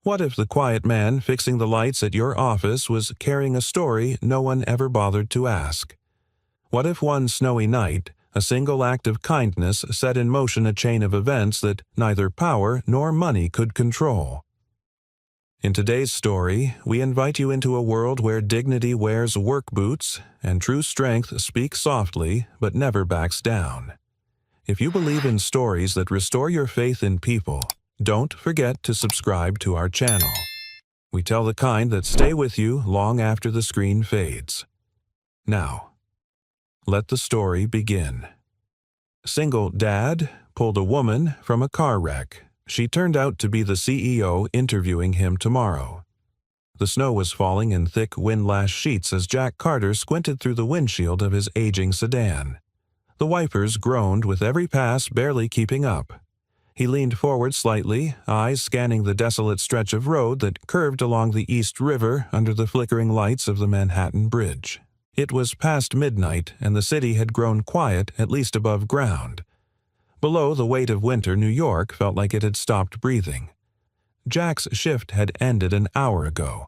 What if the quiet man fixing the lights at your office was carrying a story no one ever bothered to ask? What if one snowy night, a single act of kindness set in motion a chain of events that neither power nor money could control? In today's story, we invite you into a world where dignity wears work boots and true strength speaks softly but never backs down. If you believe in stories that restore your faith in people, don't forget to subscribe to our channel. We tell the kind that stay with you long after the screen fades. Now, let the story begin. Single dad pulled a woman from a car wreck. She turned out to be the CEO interviewing him tomorrow. The snow was falling in thick wind-lashed sheets as Jack Carter squinted through the windshield of his aging sedan. The wipers groaned with every pass barely keeping up. He leaned forward slightly, eyes scanning the desolate stretch of road that curved along the East River under the flickering lights of the Manhattan Bridge. It was past midnight, and the city had grown quiet, at least above ground. Below the weight of winter, New York felt like it had stopped breathing. Jack's shift had ended an hour ago.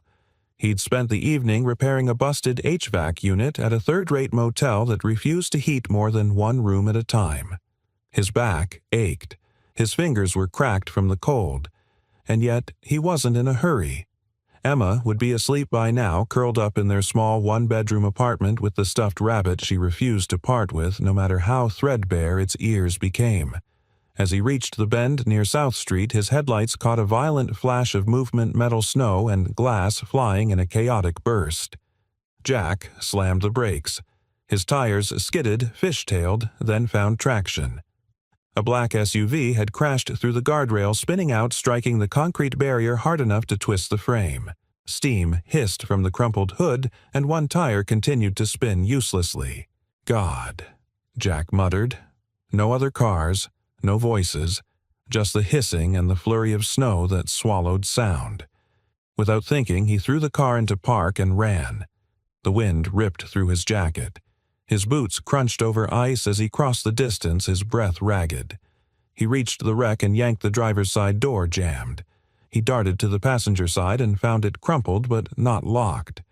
He'd spent the evening repairing a busted HVAC unit at a third-rate motel that refused to heat more than one room at a time. His back ached. His fingers were cracked from the cold. And yet he wasn't in a hurry. Emma would be asleep by now, curled up in their small one-bedroom apartment with the stuffed rabbit she refused to part with, no matter how threadbare its ears became. As he reached the bend near South Street, his headlights caught a violent flash of movement, metal snow, and glass flying in a chaotic burst. Jack slammed the brakes. His tires skidded, fishtailed, then found traction. A black SUV had crashed through the guardrail, spinning out, striking the concrete barrier hard enough to twist the frame. Steam hissed from the crumpled hood, and one tire continued to spin uselessly. "God," Jack muttered. No other cars, no voices, just the hissing and the flurry of snow that swallowed sound. Without thinking, he threw the car into park and ran. The wind ripped through his jacket. His boots crunched over ice as he crossed the distance, his breath ragged. He reached the wreck and yanked the driver's side door jammed. He darted to the passenger side and found it crumpled but not locked.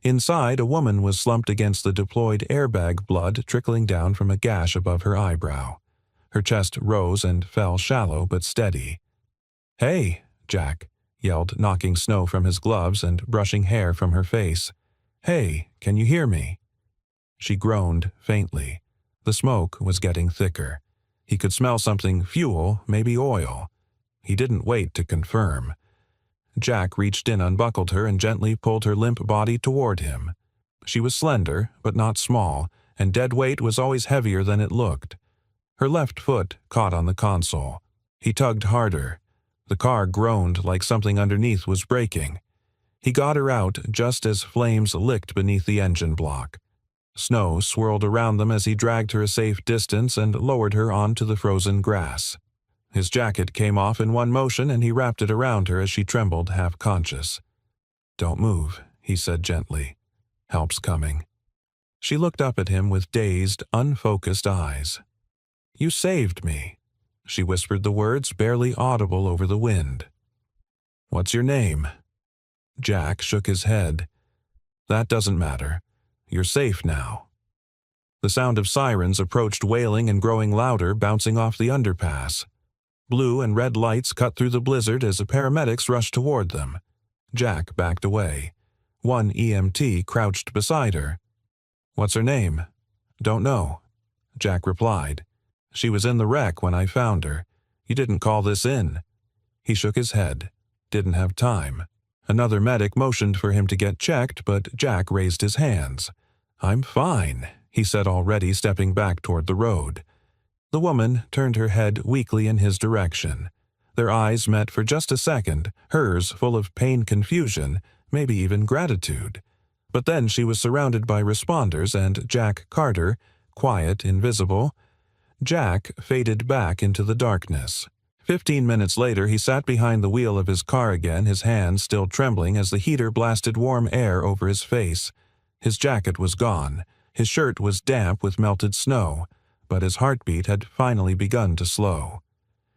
Inside, a woman was slumped against the deployed airbag, blood trickling down from a gash above her eyebrow. Her chest rose and fell shallow but steady. "Hey," Jack yelled, knocking snow from his gloves and brushing hair from her face. "Hey, can you hear me?" She groaned faintly. The smoke was getting thicker. He could smell something, fuel, maybe oil. He didn't wait to confirm. Jack reached in, unbuckled her, and gently pulled her limp body toward him. She was slender, but not small, and dead weight was always heavier than it looked. Her left foot caught on the console. He tugged harder. The car groaned like something underneath was breaking. He got her out just as flames licked beneath the engine block. Snow swirled around them as he dragged her a safe distance and lowered her onto the frozen grass. His jacket came off in one motion, and he wrapped it around her as she trembled, half-conscious. "Don't move," he said gently. "Help's coming." She looked up at him with dazed, unfocused eyes. "You saved me." She whispered the words, barely audible over the wind. "What's your name?" Jack shook his head. "That doesn't matter. You're safe now." The sound of sirens approached, wailing and growing louder, bouncing off the underpass. Blue and red lights cut through the blizzard as the paramedics rushed toward them. Jack backed away. One EMT crouched beside her. "What's her name?" "Don't know," Jack replied. "She was in the wreck when I found her. You didn't call this in." He shook his head. "Didn't have time." Another medic motioned for him to get checked, but Jack raised his hands. "I'm fine," he said, already stepping back toward the road. The woman turned her head weakly in his direction. Their eyes met for just a second, hers full of pain, confusion, maybe even gratitude. But then she was surrounded by responders, and Jack Carter, quiet, invisible. Jack faded back into the darkness. 15 minutes later, he sat behind the wheel of his car again, his hands still trembling as the heater blasted warm air over his face. His jacket was gone. His shirt was damp with melted snow, but his heartbeat had finally begun to slow.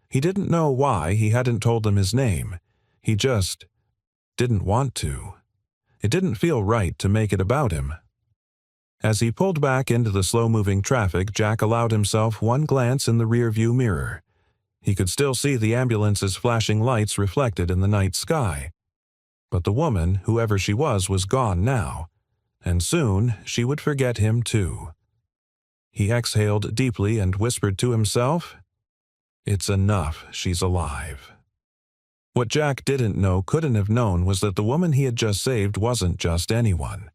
He didn't know why he hadn't told them his name. He just didn't want to. It didn't feel right to make it about him. As he pulled back into the slow-moving traffic, Jack allowed himself one glance in the rear-view mirror. He could still see the ambulance's flashing lights reflected in the night sky. But the woman, whoever she was gone now, and soon she would forget him too. He exhaled deeply and whispered to himself, "It's enough she's alive." What Jack didn't know, couldn't have known, was that the woman he had just saved wasn't just anyone.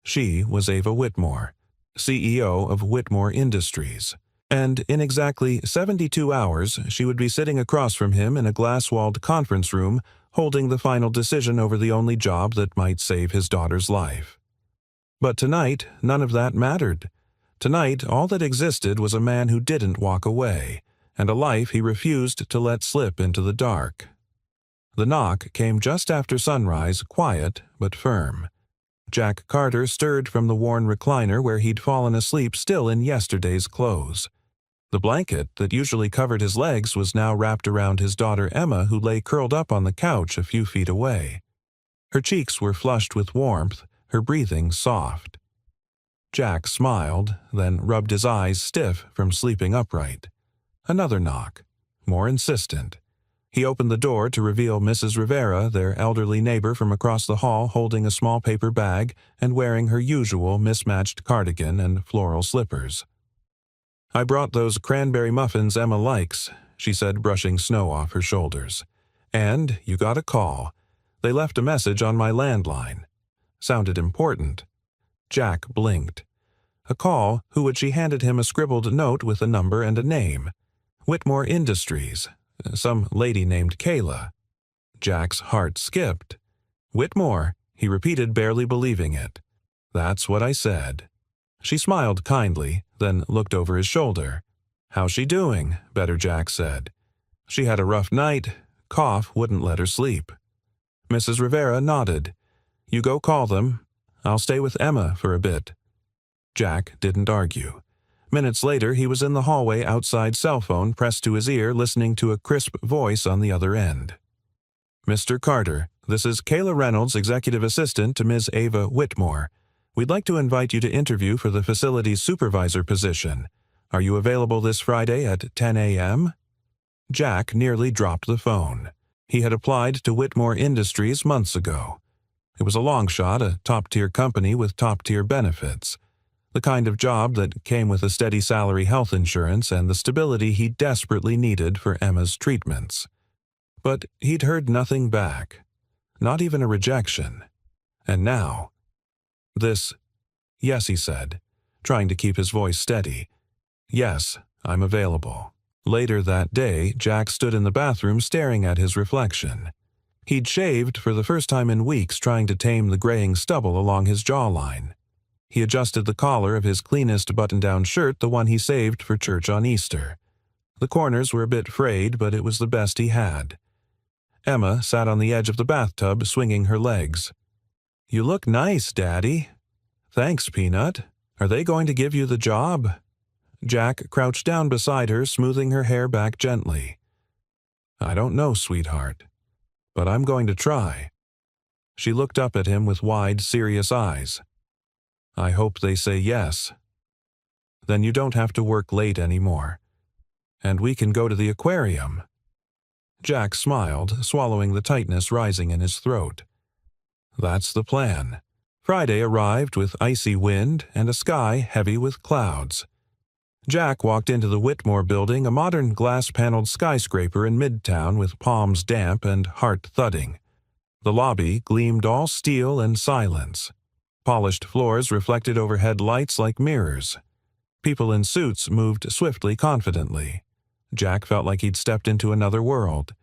She was Ava Whitmore, CEO of Whitmore Industries, and in exactly 72 hours she would be sitting across from him in a glass-walled conference room holding the final decision over the only job that might save his daughter's life. But tonight, none of that mattered. Tonight, all that existed was a man who didn't walk away, and a life he refused to let slip into the dark. The knock came just after sunrise, quiet but firm. Jack Carter stirred from the worn recliner where he'd fallen asleep, still in yesterday's clothes. The blanket that usually covered his legs was now wrapped around his daughter Emma, who lay curled up on the couch a few feet away. Her cheeks were flushed with warmth, her breathing soft. Jack smiled, then rubbed his eyes stiff from sleeping upright. Another knock, more insistent. He opened the door to reveal Mrs. Rivera, their elderly neighbor from across the hall, holding a small paper bag and wearing her usual mismatched cardigan and floral slippers. "I brought those cranberry muffins Emma likes," she said, brushing snow off her shoulders. "And you got a call. They left a message on my landline." Sounded important. Jack blinked. A call, which she handed him a scribbled note with a number and a name. Whitmore Industries. Some lady named Kayla. Jack's heart skipped. "Whitmore," he repeated, barely believing it. "That's what I said." She smiled kindly, then looked over his shoulder. "How's she doing?" Better Jack said. "She had a rough night. Cough wouldn't let her sleep." Mrs. Rivera nodded. "You go call them. I'll stay with Emma for a bit." Jack didn't argue. Minutes later, he was in the hallway outside, cell phone pressed to his ear, listening to a crisp voice on the other end. "Mr. Carter, this is Kayla Reynolds, executive assistant to Ms. Ava Whitmore. We'd like to invite you to interview for the facilities supervisor position. Are you available this Friday at 10 a.m.? Jack nearly dropped the phone. He had applied to Whitmore Industries months ago. It was a long shot, a top-tier company with top-tier benefits. The kind of job that came with a steady salary, health insurance, and the stability he desperately needed for Emma's treatments. But he'd heard nothing back. Not even a rejection. And now... "Yes," he said, trying to keep his voice steady. "Yes, I'm available." Later that day, Jack stood in the bathroom staring at his reflection. He'd shaved for the first time in weeks, trying to tame the graying stubble along his jawline. He adjusted the collar of his cleanest button-down shirt, the one he saved for church on Easter. The corners were a bit frayed, but it was the best he had. Emma sat on the edge of the bathtub, swinging her legs. "You look nice, Daddy." "Thanks, Peanut. Are they going to give you the job?" Jack crouched down beside her, smoothing her hair back gently. "I don't know, sweetheart, but I'm going to try." She looked up at him with wide, serious eyes. "I hope they say yes. Then you don't have to work late anymore. And we can go to the aquarium." Jack smiled, swallowing the tightness rising in his throat. That's the plan. Friday arrived with icy wind and a sky heavy with clouds. Jack walked into the Whitmore building, a modern glass-paneled skyscraper in Midtown with palms damp and heart thudding. The lobby gleamed all steel and silence. Polished floors reflected overhead lights like mirrors. People in suits moved swiftly, confidently. Jack felt like he'd stepped into another world.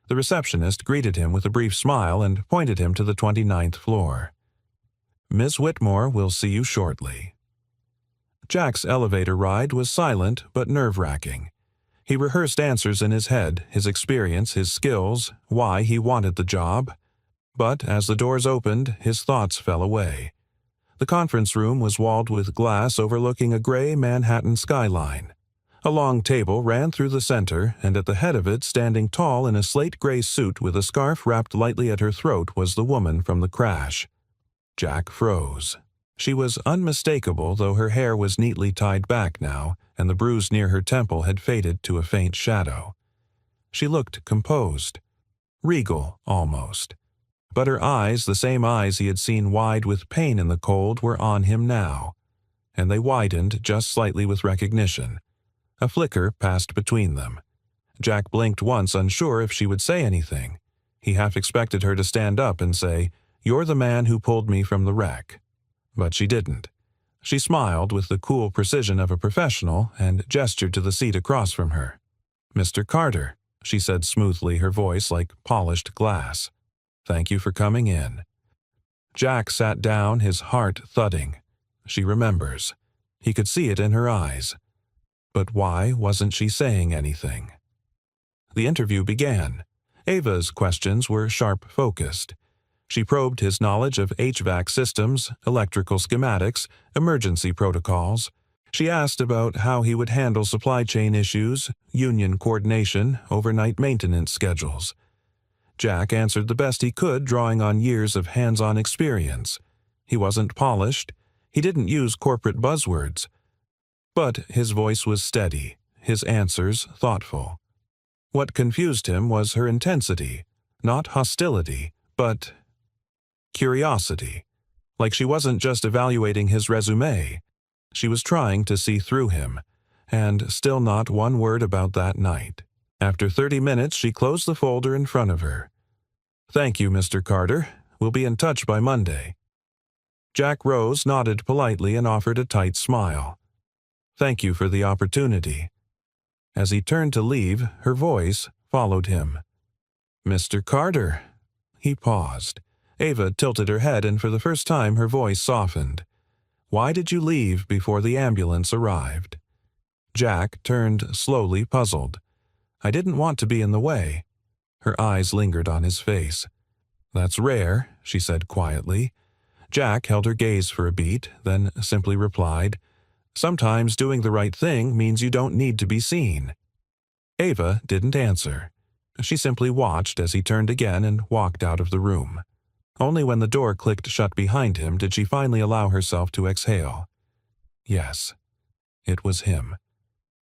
The receptionist greeted him with a brief smile and pointed him to the 29th floor. "Miss Whitmore will see you shortly." Jack's elevator ride was silent but nerve-wracking. He rehearsed answers in his head, his experience, his skills, why he wanted the job. But as the doors opened, his thoughts fell away. The conference room was walled with glass overlooking a gray Manhattan skyline. A long table ran through the center, and at the head of it, standing tall in a slate-gray suit with a scarf wrapped lightly at her throat, was the woman from the crash. Jack froze. She was unmistakable, though her hair was neatly tied back now, and the bruise near her temple had faded to a faint shadow. She looked composed. Regal, almost. But her eyes, the same eyes he had seen wide with pain in the cold, were on him now, and they widened just slightly with recognition. A flicker passed between them. Jack blinked once, unsure if she would say anything. He half expected her to stand up and say, "You're the man who pulled me from the wreck." But she didn't. She smiled with the cool precision of a professional and gestured to the seat across from her. "Mr. Carter," she said smoothly, her voice like polished glass. "Thank you for coming in." Jack sat down, his heart thudding. She remembers. He could see it in her eyes. But why wasn't she saying anything? The interview began. Ava's questions were sharp-focused. She probed his knowledge of HVAC systems, electrical schematics, emergency protocols. She asked about how he would handle supply chain issues, union coordination, overnight maintenance schedules. Jack answered the best he could, drawing on years of hands-on experience. He wasn't polished. He didn't use corporate buzzwords. But his voice was steady, his answers thoughtful. What confused him was her intensity, not hostility, but curiosity. Like she wasn't just evaluating his resume. She was trying to see through him, and still not one word about that night. After 30 minutes, she closed the folder in front of her. "Thank you, Mr. Carter. We'll be in touch by Monday." Jack rose, nodded politely, and offered a tight smile. "Thank you for the opportunity." As he turned to leave, her voice followed him. "Mr. Carter." He paused. Ava tilted her head, and for the first time her voice softened. "Why did you leave before the ambulance arrived?" Jack turned slowly, puzzled. "I didn't want to be in the way." Her eyes lingered on his face. "That's rare," she said quietly. Jack held her gaze for a beat, then simply replied, "Sometimes doing the right thing means you don't need to be seen." Ava didn't answer. She simply watched as he turned again and walked out of the room. Only when the door clicked shut behind him did she finally allow herself to exhale. Yes, it was him.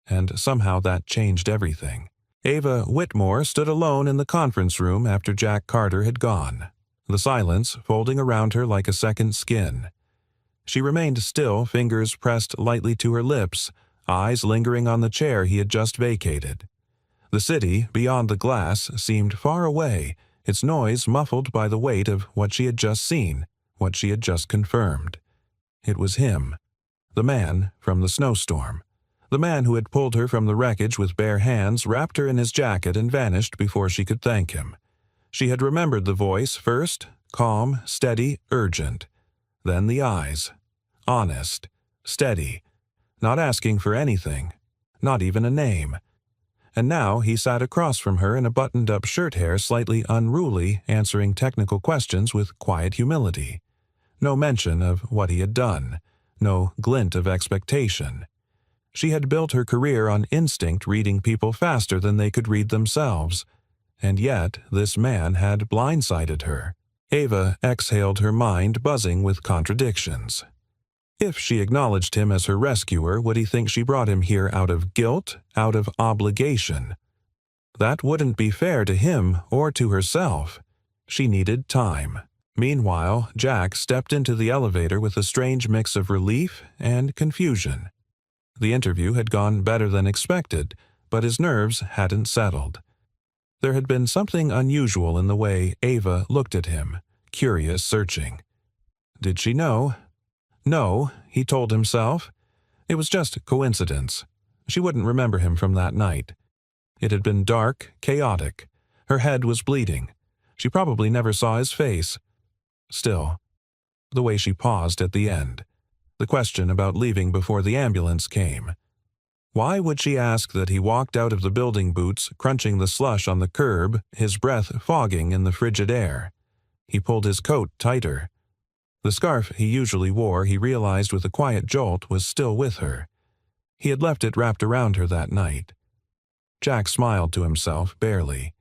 And somehow that changed everything. Ava Whitmore stood alone in the conference room after Jack Carter had gone, the silence folding around her like a second skin. She remained still, fingers pressed lightly to her lips, eyes lingering on the chair he had just vacated. The city, beyond the glass, seemed far away, its noise muffled by the weight of what she had just seen, what she had just confirmed. It was him, the man from the snowstorm. The man who had pulled her from the wreckage with bare hands, wrapped her in his jacket, and vanished before she could thank him. She had remembered the voice first, calm, steady, urgent. Then the eyes. Honest, steady, not asking for anything, not even a name. And now he sat across from her in a buttoned-up shirt hair, slightly unruly, answering technical questions with quiet humility. No mention of what he had done, no glint of expectation. She had built her career on instinct, reading people faster than they could read themselves. And yet this man had blindsided her. Ava exhaled, her mind buzzing with contradictions. If she acknowledged him as her rescuer, would he think she brought him here out of guilt, out of obligation? That wouldn't be fair to him or to herself. She needed time. Meanwhile, Jack stepped into the elevator with a strange mix of relief and confusion. The interview had gone better than expected, but his nerves hadn't settled. There had been something unusual in the way Ava looked at him, curious, searching. Did she know? No, he told himself. It was just coincidence. She wouldn't remember him from that night. It had been dark, chaotic. Her head was bleeding. She probably never saw his face. Still, the way she paused at the end. The question about leaving before the ambulance came. Why would she ask that he walked out of the building boots, crunching the slush on the curb, his breath fogging in the frigid air? He pulled his coat tighter. The scarf he usually wore, he realized with a quiet jolt, was still with her. He had left it wrapped around her that night. Jack smiled to himself, barely.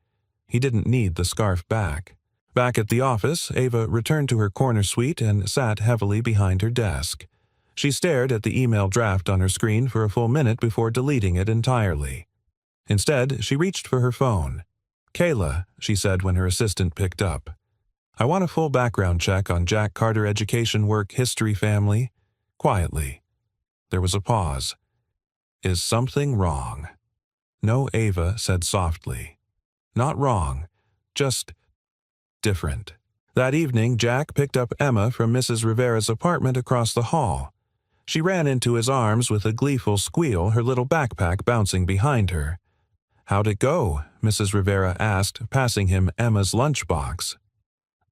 He didn't need the scarf back. Back at the office, Ava returned to her corner suite and sat heavily behind her desk. She stared at the email draft on her screen for a full minute before deleting it entirely. Instead, she reached for her phone. "Kayla," she said when her assistant picked up. "I want a full background check on Jack Carter Education Work History family." Quietly. There was a pause. "Is something wrong?" "No," Ava said softly. "Not wrong. Just different." That evening, Jack picked up Emma from Mrs. Rivera's apartment across the hall. She ran into his arms with a gleeful squeal, her little backpack bouncing behind her. "How'd it go?" Mrs. Rivera asked, passing him Emma's lunchbox.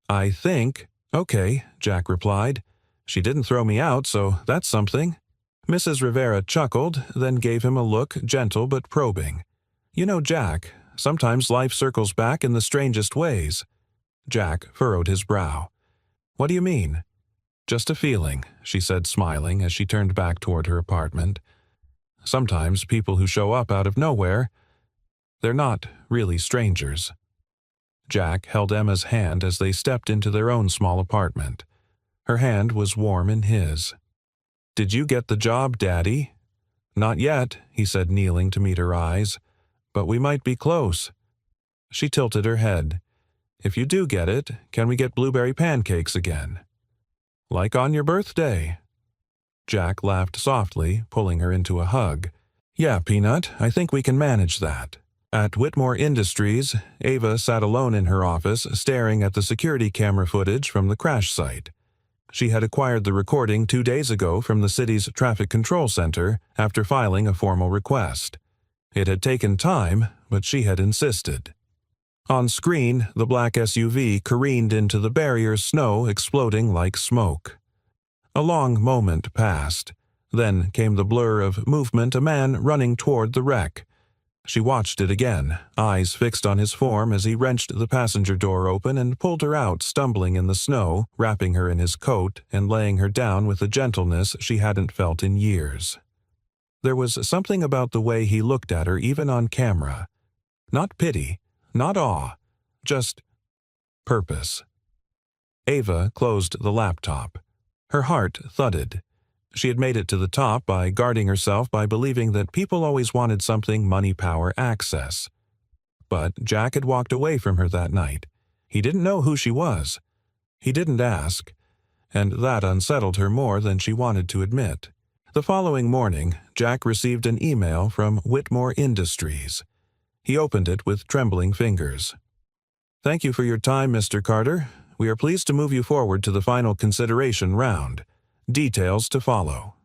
"I think, okay," Jack replied. "She didn't throw me out, so that's something." Mrs. Rivera chuckled, then gave him a look, gentle but probing. "You know, Jack, sometimes life circles back in the strangest ways." Jack furrowed his brow. "What do you mean?" "Just a feeling," she said, smiling as she turned back toward her apartment. "Sometimes people who show up out of nowhere, they're not really strangers." Jack held Emma's hand as they stepped into their own small apartment. Her hand was warm in his. "Did you get the job, Daddy?" "Not yet," he said, kneeling to meet her eyes. "But we might be close." She tilted her head. "If you do get it, can we get blueberry pancakes again?" "Like on your birthday." Jack laughed softly, pulling her into a hug. "Yeah, Peanut, I think we can manage that." At Whitmore Industries, Ava sat alone in her office, staring at the security camera footage from the crash site. She had acquired the recording 2 days ago from the city's traffic control center after filing a formal request. It had taken time, but she had insisted. On screen, the black SUV careened into the barrier's snow, exploding like smoke. A long moment passed. Then came the blur of movement, a man running toward the wreck. She watched it again, eyes fixed on his form as he wrenched the passenger door open and pulled her out, stumbling in the snow, wrapping her in his coat and laying her down with a gentleness she hadn't felt in years. There was something about the way he looked at her even on camera. Not pity, not awe, just purpose. Ava closed the laptop. Her heart thudded. She had made it to the top by guarding herself by believing that people always wanted something money, power, access. But Jack had walked away from her that night. He didn't know who she was. He didn't ask. And that unsettled her more than she wanted to admit. The following morning, Jack received an email from Whitmore Industries. He opened it with trembling fingers. "Thank you for your time, Mr. Carter. We are pleased to move you forward to the final consideration round. Details to follow."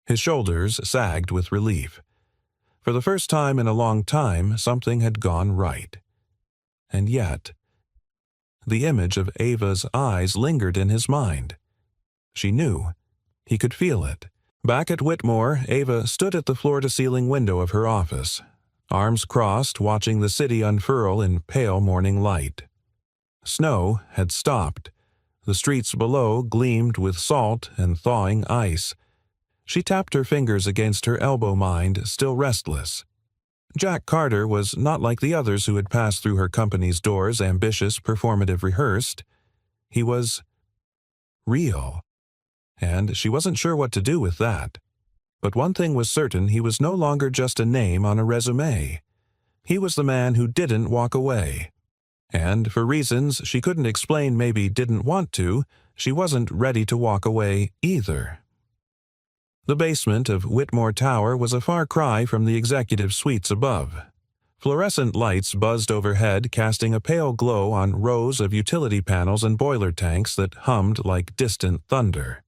His shoulders sagged with relief. For the first time in a long time, something had gone right. And yet, the image of Ava's eyes lingered in his mind. She knew. He could feel it. Back at Whitmore, Ava stood at the floor-to-ceiling window of her office, arms crossed, watching the city unfurl in pale morning light. Snow had stopped. The streets below gleamed with salt and thawing ice. She tapped her fingers against her elbow, mind still restless. Jack Carter was not like the others who had passed through her company's doors, ambitious, performative, rehearsed. He was real. And she wasn't sure what to do with that. But one thing was certain, he was no longer just a name on a resume. He was the man who didn't walk away. And for reasons she couldn't explain, maybe didn't want to, she wasn't ready to walk away either. The basement of Whitmore Tower was a far cry from the executive suites above. Fluorescent lights buzzed overhead, casting a pale glow on rows of utility panels and boiler tanks that hummed like distant thunder.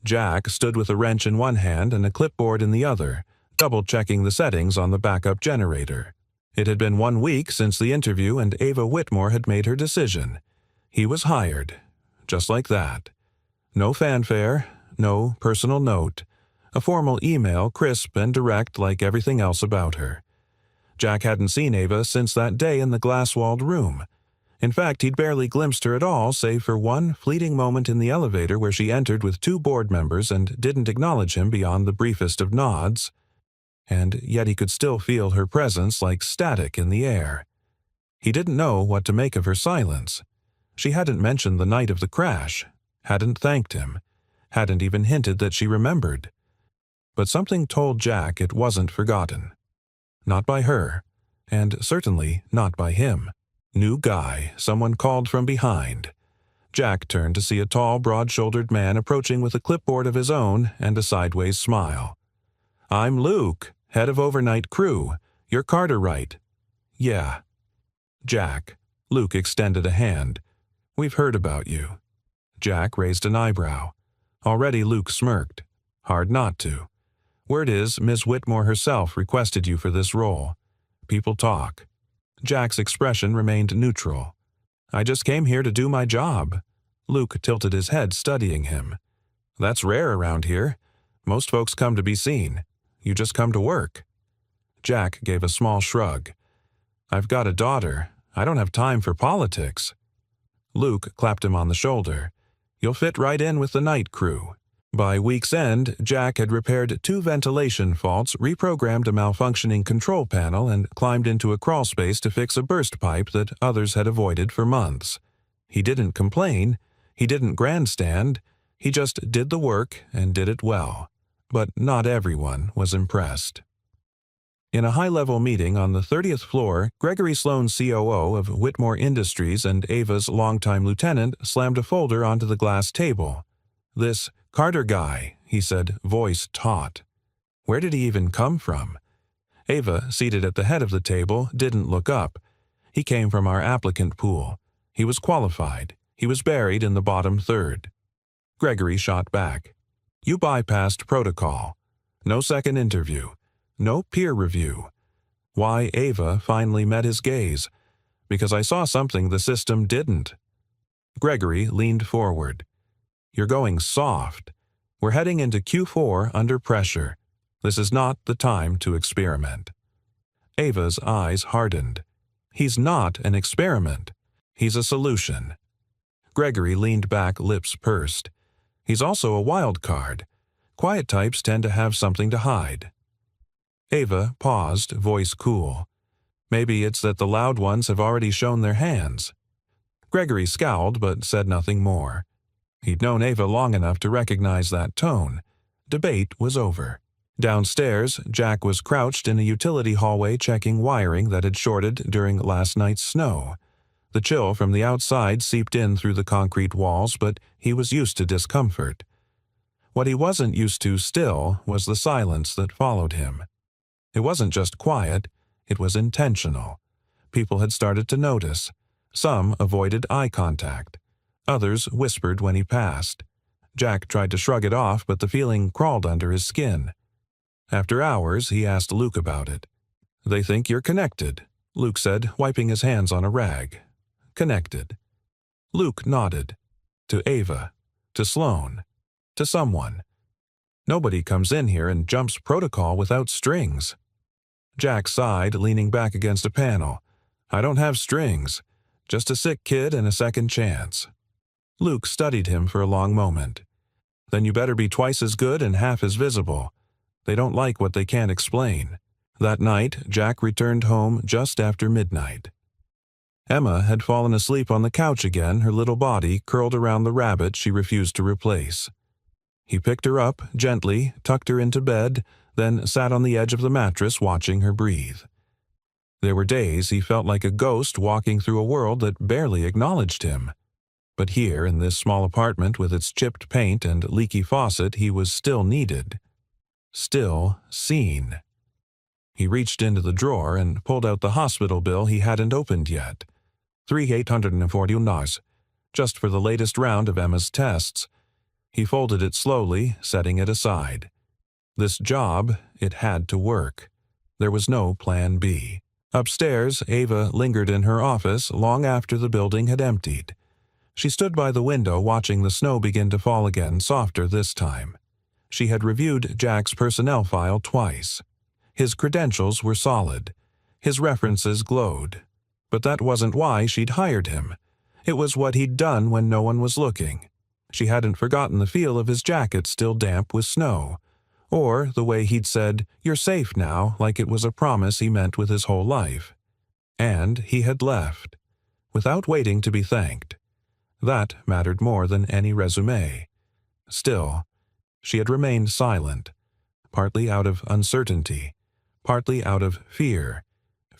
Jack stood with a wrench in one hand and a clipboard in the other, double-checking the settings on the backup generator. It had been 1 week since the interview, and Ava Whitmore had made her decision. He was hired. Just like that. No fanfare, no personal note. A formal email, crisp and direct like everything else about her. Jack hadn't seen Ava since that day in the glass-walled room. In fact, he'd barely glimpsed her at all, save for one fleeting moment in the elevator where she entered with 2 board members and didn't acknowledge him beyond the briefest of nods. And yet he could still feel her presence like static in the air. He didn't know what to make of her silence. She hadn't mentioned the night of the crash, hadn't thanked him, hadn't even hinted that she remembered. But something told Jack it wasn't forgotten. Not by her, and certainly not by him. New guy, someone called from behind. Jack turned to see a tall, broad-shouldered man approaching with a clipboard of his own and a sideways smile. "I'm Luke, head of overnight crew. You're Cartwright." "Yeah." "Jack." Luke extended a hand. "We've heard about you." Jack raised an eyebrow. Already Luke smirked. Hard not to. "Word is, Miss Whitmore herself requested you for this role. People talk." Jack's expression remained neutral. "I just came here to do my job." Luke tilted his head, studying him. "That's rare around here. Most folks come to be seen. You just come to work." Jack gave a small shrug. "I've got a daughter. I don't have time for politics." Luke clapped him on the shoulder. "You'll fit right in with the night crew." By week's end, Jack had repaired 2 ventilation faults, reprogrammed a malfunctioning control panel, and climbed into a crawlspace to fix a burst pipe that others had avoided for months. He didn't complain, he didn't grandstand, he just did the work and did it well. But not everyone was impressed. In a high-level meeting on the 30th floor, Gregory Sloan, COO of Whitmore Industries and Ava's longtime lieutenant, slammed a folder onto the glass table. "This Carter guy," he said, voice taut. Where did he even come from? Ava, seated at the head of the table, didn't look up. He came from our applicant pool. He was qualified. He was buried in the bottom third. Gregory shot back. "You bypassed protocol. No second interview. No peer review." Why Ava finally met his gaze. "Because I saw something the system didn't." Gregory leaned forward. "You're going soft. We're heading into Q4 under pressure. This is not the time to experiment." Ava's eyes hardened. "He's not an experiment. He's a solution." Gregory leaned back, lips pursed. "He's also a wild card. Quiet types tend to have something to hide." Ava paused, voice cool. "Maybe it's that the loud ones have already shown their hands." Gregory scowled but said nothing more. He'd known Ava long enough to recognize that tone. Debate was over. Downstairs, Jack was crouched in a utility hallway checking wiring that had shorted during last night's snow. The chill from the outside seeped in through the concrete walls, but he was used to discomfort. What he wasn't used to still was the silence that followed him. It wasn't just quiet, it was intentional. People had started to notice. Some avoided eye contact. Others whispered when he passed. Jack tried to shrug it off, but the feeling crawled under his skin. After hours, he asked Luke about it. "They think you're connected," Luke said, wiping his hands on a rag. "Connected." Luke nodded. "To Ava. To Sloan. To someone. Nobody comes in here and jumps protocol without strings." Jack sighed, leaning back against a panel. "I don't have strings. Just a sick kid and a second chance." Luke studied him for a long moment. "Then you better be twice as good and half as visible. They don't like what they can't explain." That night, Jack returned home just after midnight. Emma had fallen asleep on the couch again, her little body curled around the rabbit she refused to replace. He picked her up, gently, tucked her into bed, then sat on the edge of the mattress watching her breathe. There were days he felt like a ghost walking through a world that barely acknowledged him. But here, in this small apartment with its chipped paint and leaky faucet, he was still needed. Still seen. He reached into the drawer and pulled out the hospital bill he hadn't opened yet. $3,840, just for the latest round of Emma's tests. He folded it slowly, setting it aside. This job, it had to work. There was no plan B. Upstairs, Ava lingered in her office long after the building had emptied. She stood by the window watching the snow begin to fall again, softer this time. She had reviewed Jack's personnel file twice. His credentials were solid. His references glowed. But that wasn't why she'd hired him. It was what he'd done when no one was looking. She hadn't forgotten the feel of his jacket still damp with snow, or the way he'd said, "You're safe now," like it was a promise he meant with his whole life. And he had left, without waiting to be thanked. That mattered more than any resume. Still, she had remained silent, partly out of uncertainty, partly out of fear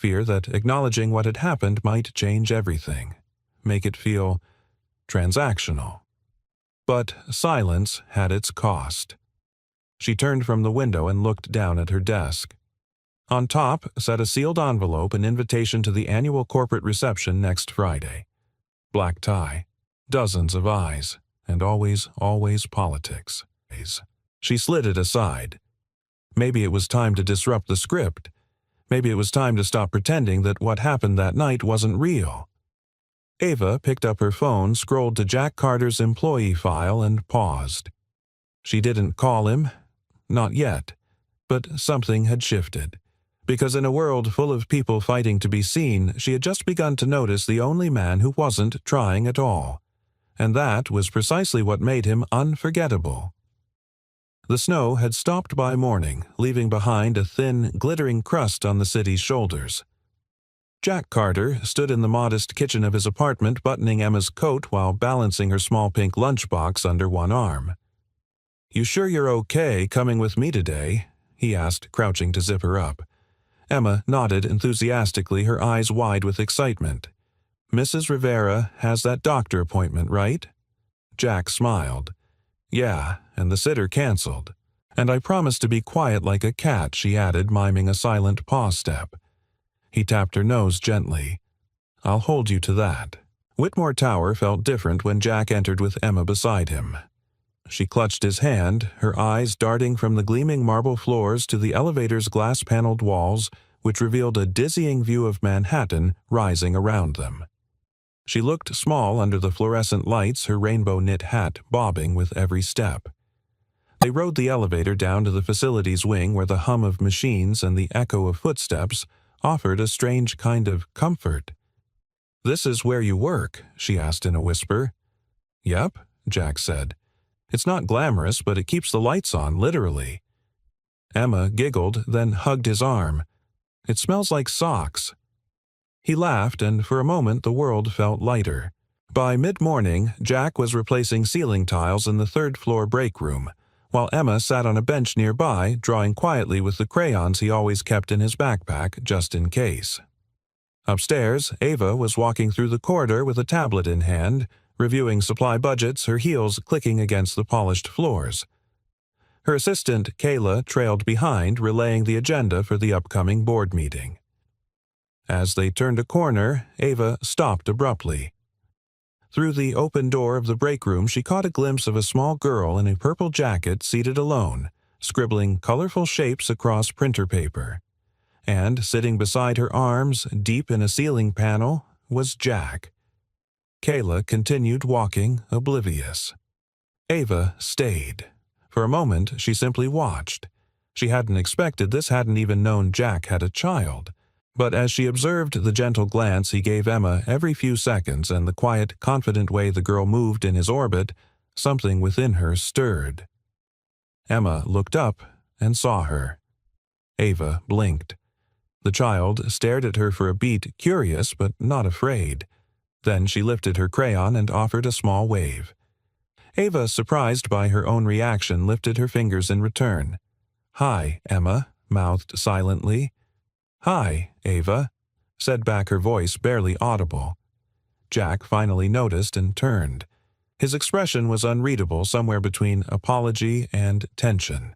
that acknowledging what had happened might change everything, make it feel transactional. But silence had its cost. She turned from the window and looked down at her desk. On top sat a sealed envelope, an invitation to the annual corporate reception next Friday. Black tie, dozens of eyes, and always politics. She slid it aside. Maybe it was time to disrupt the script. Maybe it was time to stop pretending that what happened that night wasn't real. Ava picked up her phone, scrolled to Jack Carter's employee file, and paused. She didn't call him. Not yet. But something had shifted. Because in a world full of people fighting to be seen, she had just begun to notice the only man who wasn't trying at all. And that was precisely what made him unforgettable. The snow had stopped by morning, leaving behind a thin, glittering crust on the city's shoulders. Jack Carter stood in the modest kitchen of his apartment, buttoning Emma's coat while balancing her small pink lunchbox under one arm. "You sure you're okay coming with me today?" he asked, crouching to zip her up. Emma nodded enthusiastically, her eyes wide with excitement. "Mrs. Rivera has that doctor appointment, right?" Jack smiled. "Yeah, and the sitter canceled. And I promised to be quiet like a cat," she added, miming a silent paw step. He tapped her nose gently. "I'll hold you to that." Whitmore Tower felt different when Jack entered with Emma beside him. She clutched his hand, her eyes darting from the gleaming marble floors to the elevator's glass-paneled walls, which revealed a dizzying view of Manhattan rising around them. She looked small under the fluorescent lights, her rainbow knit hat bobbing with every step. They rode the elevator down to the facilities wing where the hum of machines and the echo of footsteps offered a strange kind of comfort. "This is where you work?" she asked in a whisper. "Yep," Jack said. "It's not glamorous, but it keeps the lights on, literally." Emma giggled, then hugged his arm. "It smells like socks." He laughed, and for a moment the world felt lighter. By mid-morning, Jack was replacing ceiling tiles in the third-floor break room, while Emma sat on a bench nearby, drawing quietly with the crayons he always kept in his backpack just in case. Upstairs, Ava was walking through the corridor with a tablet in hand, reviewing supply budgets, her heels clicking against the polished floors. Her assistant, Kayla, trailed behind, relaying the agenda for the upcoming board meeting. As they turned a corner, Ava stopped abruptly. Through the open door of the break room, she caught a glimpse of a small girl in a purple jacket seated alone, scribbling colorful shapes across printer paper. And sitting beside her, arms deep in a ceiling panel, was Jack. Kayla continued walking, oblivious. Ava stayed. For a moment, she simply watched. She hadn't expected this, hadn't even known Jack had a child. But as she observed the gentle glance he gave Emma every few seconds and the quiet, confident way the girl moved in his orbit, something within her stirred. Emma looked up and saw her. Ava blinked. The child stared at her for a beat, curious but not afraid. Then she lifted her crayon and offered a small wave. Ava, surprised by her own reaction, lifted her fingers in return. "Hi, Emma," mouthed silently. "Hi, Ava," said back her voice barely audible. Jack finally noticed and turned. His expression was unreadable, somewhere between apology and tension.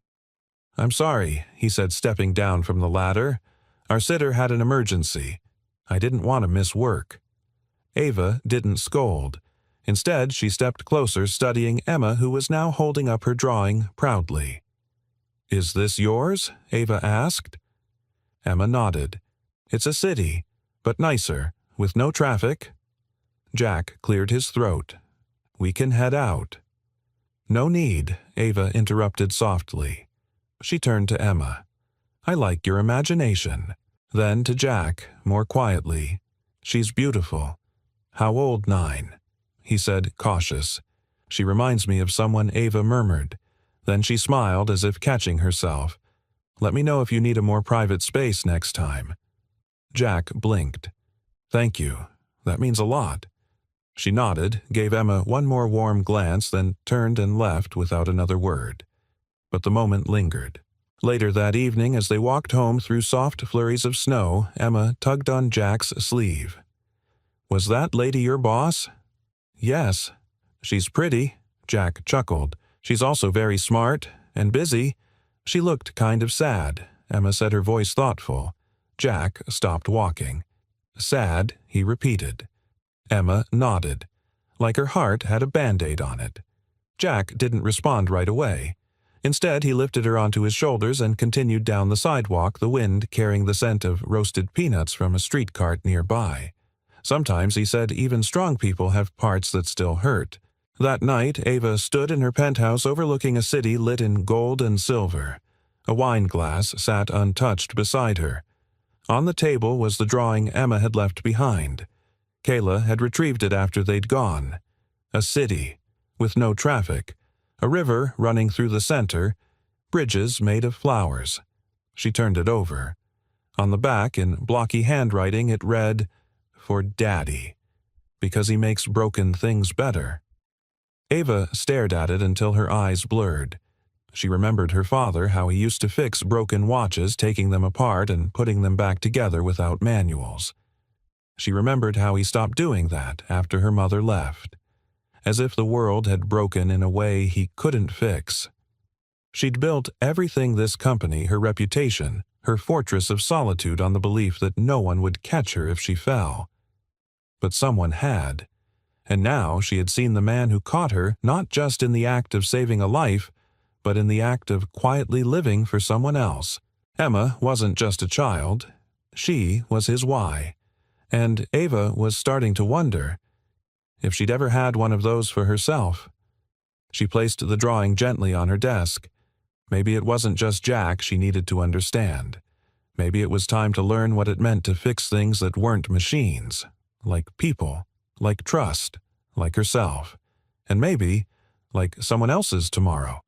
"I'm sorry," he said, stepping down from the ladder. "Our sitter had an emergency. I didn't want to miss work." Ava didn't scold. Instead, she stepped closer, studying Emma, who was now holding up her drawing proudly. "Is this yours?" Ava asked. Emma nodded. "It's a city, but nicer, with no traffic." Jack cleared his throat. "We can head out." "No need," Ava interrupted softly. She turned to Emma. "I like your imagination." Then to Jack, more quietly. She's beautiful. How old, 9? He said, cautious. She reminds me of someone, Ava murmured. Then she smiled as if catching herself. Let me know if you need a more private space next time. Jack blinked. Thank you. That means a lot. She nodded, gave Emma one more warm glance, then turned and left without another word. But the moment lingered. Later that evening, as they walked home through soft flurries of snow, Emma tugged on Jack's sleeve. Was that lady your boss? Yes. She's pretty, Jack chuckled. She's also very smart and busy. She looked kind of sad. Emma said, her voice thoughtful. Jack stopped walking. Sad, he repeated. Emma nodded, like her heart had a Band-Aid on it. Jack didn't respond right away. Instead, he lifted her onto his shoulders and continued down the sidewalk, the wind carrying the scent of roasted peanuts from a street cart nearby. Sometimes, he said, even strong people have parts that still hurt. That night, Ava stood in her penthouse overlooking a city lit in gold and silver. A wine glass sat untouched beside her. On the table was the drawing Emma had left behind. Kayla had retrieved it after they'd gone. A city, with no traffic, a river running through the center, bridges made of flowers. She turned it over. On the back, in blocky handwriting, it read, "For Daddy, because he makes broken things better." Ava stared at it until her eyes blurred. She remembered her father, how he used to fix broken watches, taking them apart and putting them back together without manuals. She remembered how he stopped doing that after her mother left, as if the world had broken in a way he couldn't fix. She'd built everything this company, her reputation, her fortress of solitude, on the belief that no one would catch her if she fell. But someone had, and now she had seen the man who caught her not just in the act of saving a life, but in the act of quietly living for someone else. Emma wasn't just a child. She was his why. And Ava was starting to wonder if she'd ever had one of those for herself. She placed the drawing gently on her desk. Maybe it wasn't just Jack she needed to understand. Maybe it was time to learn what it meant to fix things that weren't machines, like people, like trust, like herself, and maybe like someone else's tomorrow.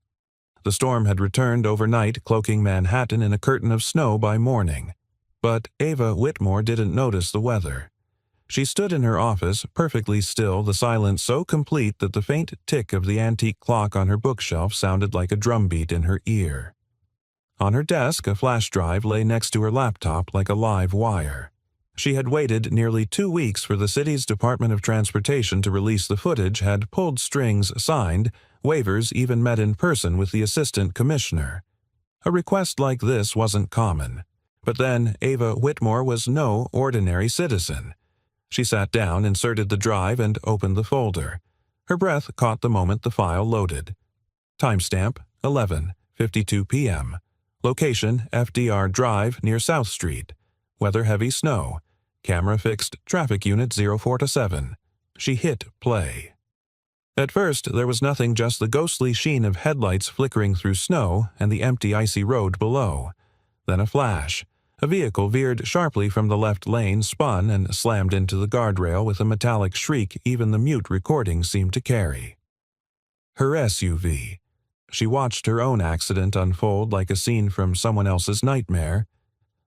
The storm had returned overnight, cloaking Manhattan in a curtain of snow by morning. But Ava Whitmore didn't notice the weather. She stood in her office, perfectly still, the silence so complete that the faint tick of the antique clock on her bookshelf sounded like a drumbeat in her ear. On her desk, a flash drive lay next to her laptop like a live wire. She had waited nearly 2 weeks for the city's Department of Transportation to release the footage, had pulled strings signed, waivers even met in person with the assistant commissioner. A request like this wasn't common. But then Ava Whitmore was no ordinary citizen. She sat down, inserted the drive, and opened the folder. Her breath caught the moment the file loaded. Timestamp, 11:52 p.m. Location, FDR Drive near South Street. Weather heavy snow. Camera fixed, traffic unit 04-7. She hit play. At first, there was nothing, just the ghostly sheen of headlights flickering through snow and the empty icy road below. Then a flash. A vehicle veered sharply from the left lane, spun, and slammed into the guardrail with a metallic shriek even the mute recording seemed to carry. Her SUV. She watched her own accident unfold like a scene from someone else's nightmare.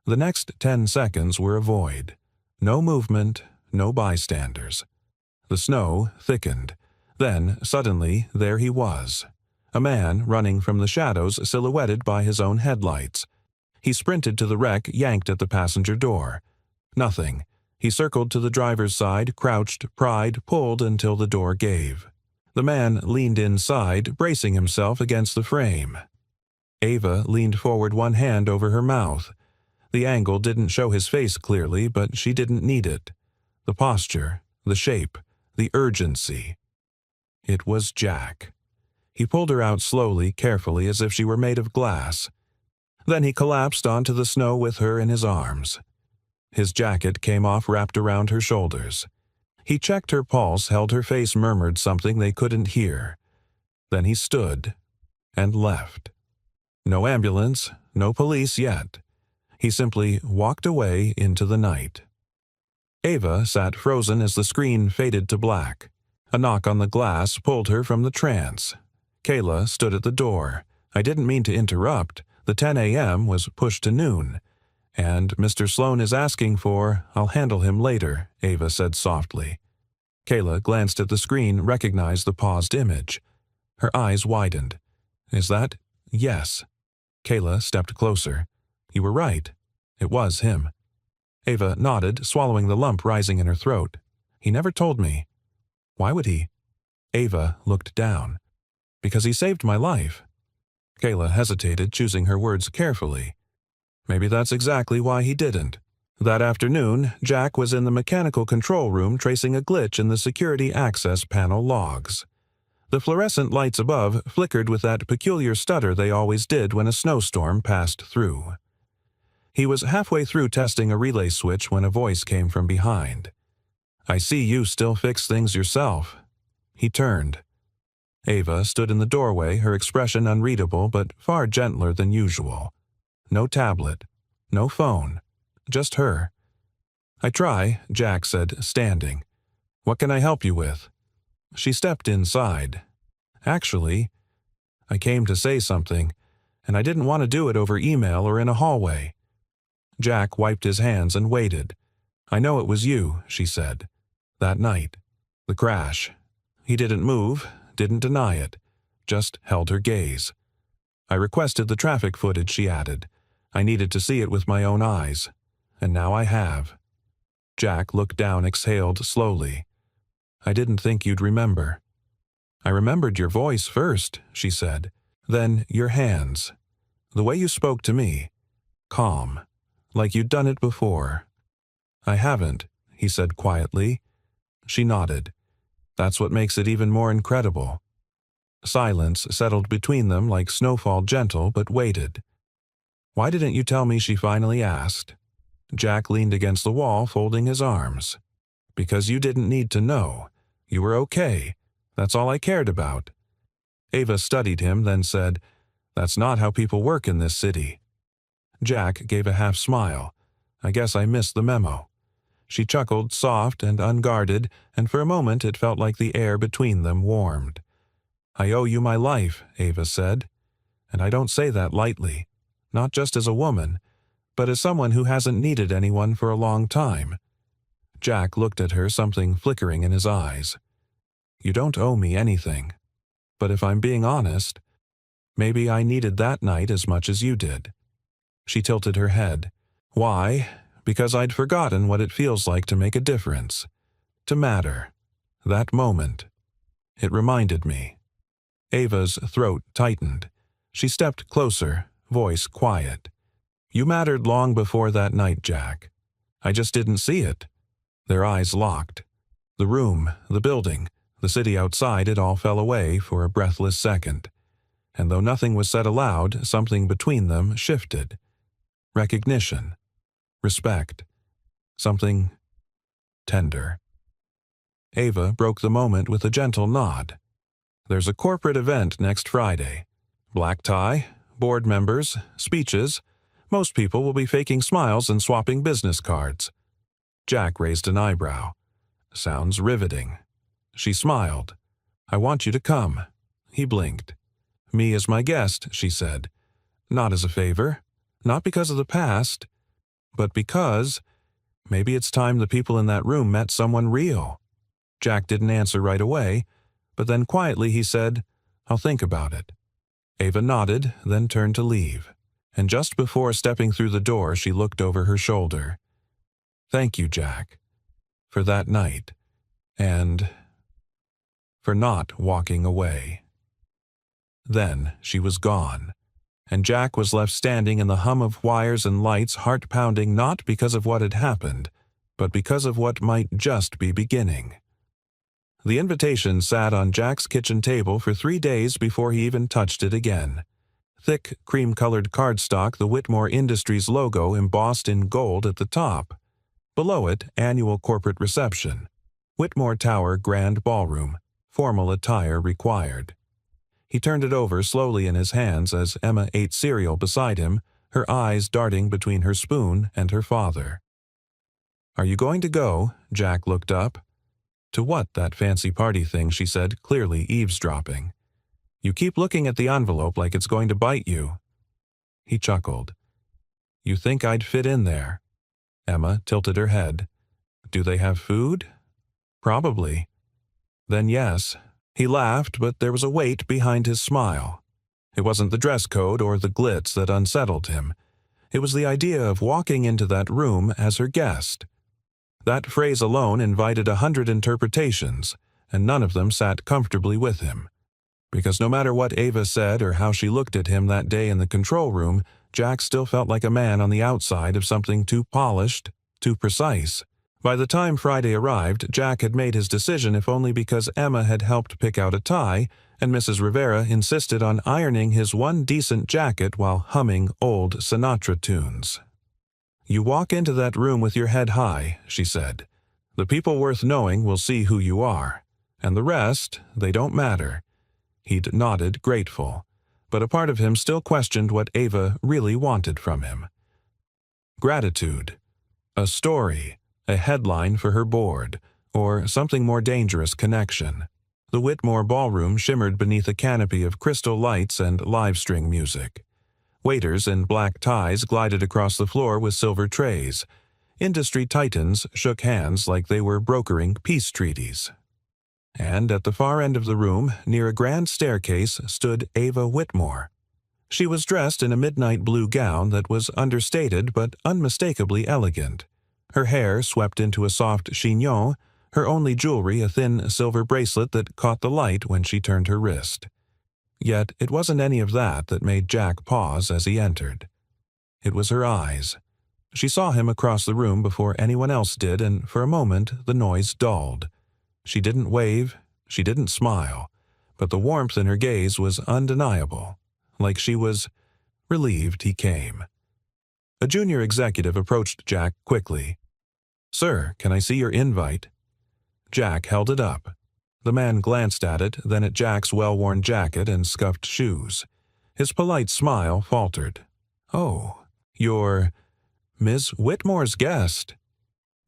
The next 10 seconds were a void. No movement, no bystanders. The snow thickened. Then, suddenly, there he was. A man running from the shadows, silhouetted by his own headlights. He sprinted to the wreck, yanked at the passenger door. Nothing. He circled to the driver's side, crouched, pried, pulled until the door gave. The man leaned inside, bracing himself against the frame. Ava leaned forward, one hand over her mouth. The angle didn't show his face clearly, but she didn't need it. The posture, the shape, the urgency. It was Jack. He pulled her out slowly, carefully, as if she were made of glass. Then he collapsed onto the snow with her in his arms. His jacket came off, wrapped around her shoulders. He checked her pulse, held her face, murmured something they couldn't hear. Then he stood and left. No ambulance, no police yet. He simply walked away into the night. Ava sat frozen as the screen faded to black. A knock on the glass pulled her from the trance. Kayla stood at the door. I didn't mean to interrupt. The 10 a.m. was pushed to noon. And Mr. Sloane is asking for, I'll handle him later, Ava said softly. Kayla glanced at the screen, recognized the paused image. Her eyes widened. Is that? Yes. Kayla stepped closer. You were right. It was him. Ava nodded, swallowing the lump rising in her throat. He never told me. Why would he? Ava looked down. Because he saved my life. Kayla hesitated, choosing her words carefully. Maybe that's exactly why he didn't. That afternoon, Jack was in the mechanical control room tracing a glitch in the security access panel logs. The fluorescent lights above flickered with that peculiar stutter they always did when a snowstorm passed through. He was halfway through testing a relay switch when a voice came from behind. I see you still fix things yourself. He turned. Ava stood in the doorway, her expression unreadable but far gentler than usual. No tablet, no phone, just her. I try, Jack said, standing. What can I help you with? She stepped inside. Actually, I came to say something, and I didn't want to do it over email or in a hallway. Jack wiped his hands and waited. I know it was you, she said. That night. The crash. He didn't move, didn't deny it, just held her gaze. I requested the traffic footage, she added. I needed to see it with my own eyes. And now I have. Jack looked down, exhaled slowly. I didn't think you'd remember. I remembered your voice first, she said. Then your hands. The way you spoke to me. Calm. Like you'd done it before. I haven't, he said quietly. She nodded. That's what makes it even more incredible. Silence settled between them like snowfall, gentle but weighted. Why didn't you tell me, she finally asked. Jack leaned against the wall, folding his arms. Because you didn't need to know. You were okay. That's all I cared about. Ava studied him, then said, That's not how people work in this city. Jack gave a half smile. I guess I missed the memo. She chuckled, soft and unguarded, and for a moment it felt like the air between them warmed. I owe you my life, Ava said. And I don't say that lightly. Not just as a woman, but as someone who hasn't needed anyone for a long time. Jack looked at her, something flickering in his eyes. You don't owe me anything. But if I'm being honest, maybe I needed that night as much as you did. She tilted her head. Why? Because I'd forgotten what it feels like to make a difference. To matter. That moment. It reminded me. Ava's throat tightened. She stepped closer, voice quiet. You mattered long before that night, Jack. I just didn't see it. Their eyes locked. The room, the building, the city outside, it all fell away for a breathless second. And though nothing was said aloud, something between them shifted. Recognition. Respect. Something tender. Ava broke the moment with a gentle nod. There's a corporate event next Friday. Black tie, board members, speeches. Most people will be faking smiles and swapping business cards. Jack raised an eyebrow. Sounds riveting. She smiled. I want you to come. He blinked. Me as my guest, she said. Not as a favor. Not because of the past. But because maybe it's time the people in that room met someone real. Jack didn't answer right away, but then quietly he said, I'll think about it. Ava nodded, then turned to leave. And just before stepping through the door, she looked over her shoulder. Thank you, Jack, for that night, and for not walking away. Then she was gone, and Jack was left standing in the hum of wires and lights, heart pounding not because of what had happened, but because of what might just be beginning. The invitation sat on Jack's kitchen table for 3 days before he even touched it again. Thick, cream-colored cardstock, the Whitmore Industries logo embossed in gold at the top. Below it, annual corporate reception. Whitmore Tower Grand Ballroom. Formal attire required. He turned it over slowly in his hands as Emma ate cereal beside him, her eyes darting between her spoon and her father. "Are you going to go?" Jack looked up. "To what, that fancy party thing?" she said, clearly eavesdropping. "You keep looking at the envelope like it's going to bite you." He chuckled. "You think I'd fit in there?" Emma tilted her head. "Do they have food?" "Probably." "Then yes." He laughed, but there was a weight behind his smile. It wasn't the dress code or the glitz that unsettled him. It was the idea of walking into that room as her guest. That phrase alone invited 100 interpretations, and none of them sat comfortably with him. Because no matter what Ava said or how she looked at him that day in the control room, Jack still felt like a man on the outside of something too polished, too precise. By the time Friday arrived, Jack had made his decision if only because Emma had helped pick out a tie, and Mrs. Rivera insisted on ironing his one decent jacket while humming old Sinatra tunes. "You walk into that room with your head high," she said. "The people worth knowing will see who you are. And the rest, they don't matter." He'd nodded, grateful, but a part of him still questioned what Ava really wanted from him. Gratitude. A story. A headline for her board, or something more dangerous connection. The Whitmore ballroom shimmered beneath a canopy of crystal lights and live-string music. Waiters in black ties glided across the floor with silver trays. Industry titans shook hands like they were brokering peace treaties. And at the far end of the room, near a grand staircase, stood Ava Whitmore. She was dressed in a midnight blue gown that was understated but unmistakably elegant. Her hair swept into a soft chignon, her only jewelry a thin silver bracelet that caught the light when she turned her wrist. Yet it wasn't any of that that made Jack pause as he entered. It was her eyes. She saw him across the room before anyone else did, and for a moment the noise dulled. She didn't wave, she didn't smile, but the warmth in her gaze was undeniable, like she was relieved he came. A junior executive approached Jack quickly. "Sir, can I see your invite?" Jack held it up. The man glanced at it, then at Jack's well-worn jacket and scuffed shoes. His polite smile faltered. "Oh, you're Miss Whitmore's guest."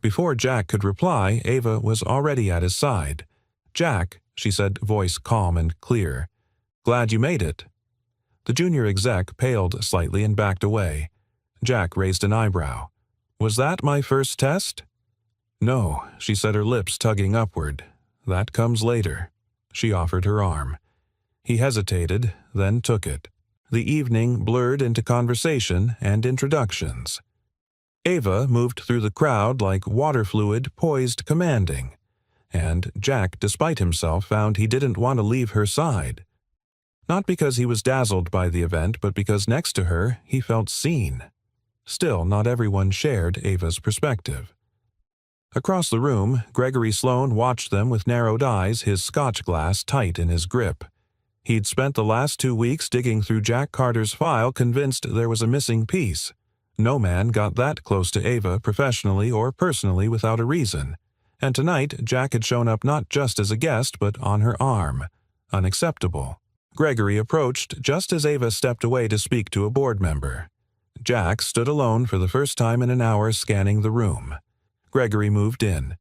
Before Jack could reply, Ava was already at his side. "Jack," she said, voice calm and clear. "Glad you made it." The junior exec paled slightly and backed away. Jack raised an eyebrow. "Was that my first test?" "No," she said, her lips tugging upward. "That comes later." She offered her arm. He hesitated, then took it. The evening blurred into conversation and introductions. Ava moved through the crowd like water fluid, poised, commanding. And Jack, despite himself, found he didn't want to leave her side. Not because he was dazzled by the event, but because next to her he felt seen. Still, not everyone shared Ava's perspective. Across the room, Gregory Sloane watched them with narrowed eyes, his scotch glass tight in his grip. He'd spent the last 2 weeks digging through Jack Carter's file, convinced there was a missing piece. No man got that close to Ava, professionally or personally, without a reason. And tonight, Jack had shown up not just as a guest, but on her arm. Unacceptable. Gregory approached just as Ava stepped away to speak to a board member. Jack stood alone for the first time in an hour, scanning the room. Gregory moved in.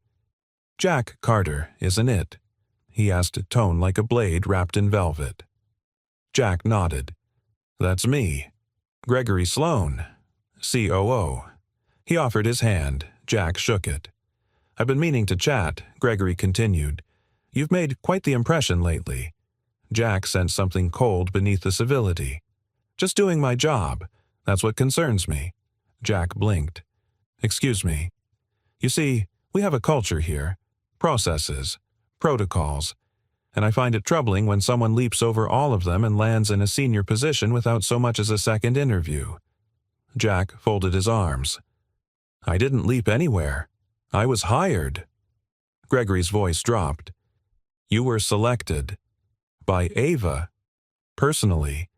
"Jack Carter, isn't it?" he asked, tone like a blade wrapped in velvet. Jack nodded. "That's me. Gregory Sloane, COO." He offered his hand. Jack shook it. "I've been meaning to chat," Gregory continued. "You've made quite the impression lately." Jack sensed something cold beneath the civility. "Just doing my job. That's what concerns me." Jack blinked. "Excuse me. You see, we have a culture here. Processes. Protocols. And I find it troubling when someone leaps over all of them and lands in a senior position without so much as a second interview." Jack folded his arms. "I didn't leap anywhere. I was hired." Gregory's voice dropped. "You were selected. By Ava. Personally.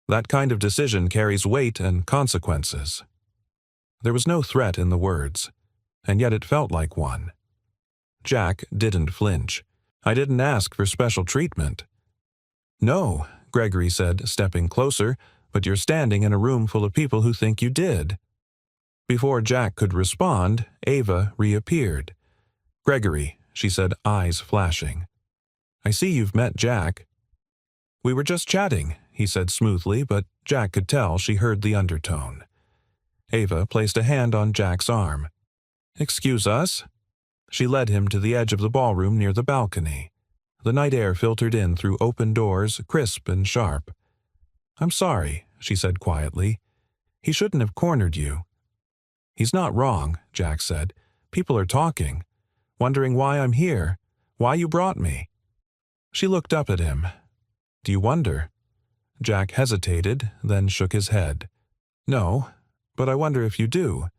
That kind of decision carries weight and consequences." There was no threat in the words, and yet it felt like one. Jack didn't flinch. "I didn't ask for special treatment." "No," Gregory said, stepping closer, "but you're standing in a room full of people who think you did." Before Jack could respond, Ava reappeared. "Gregory," she said, eyes flashing. "I see you've met Jack." "We were just chatting," he said smoothly, but Jack could tell she heard the undertone. Ava placed a hand on Jack's arm. "Excuse us." She led him to the edge of the ballroom near the balcony. The night air filtered in through open doors, crisp and sharp. "I'm sorry," she said quietly. "He shouldn't have cornered you." "He's not wrong," Jack said. "People are talking, wondering why I'm here, why you brought me." She looked up at him. "Do you wonder?" Jack hesitated, then shook his head. "No, but I wonder if you do."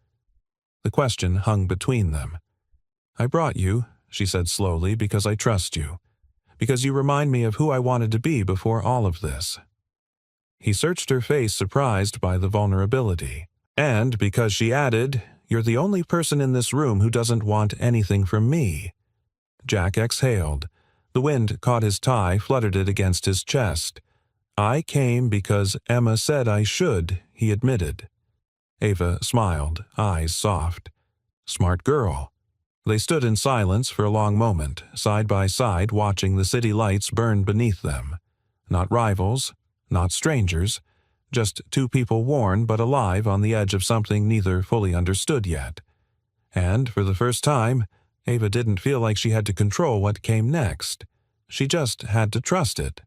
The question hung between them. "I brought you," she said slowly, "because I trust you. Because you remind me of who I wanted to be before all of this." He searched her face, surprised by the vulnerability. "And because," she added, "you're the only person in this room who doesn't want anything from me." Jack exhaled. The wind caught his tie, fluttered it against his chest. "I came because Emma said I should," he admitted. Ava smiled, eyes soft. "Smart girl." They stood in silence for a long moment, side by side, watching the city lights burn beneath them. Not rivals, not strangers, just two people worn but alive on the edge of something neither fully understood yet. And, for the first time, Ava didn't feel like she had to control what came next. She just had to trust it.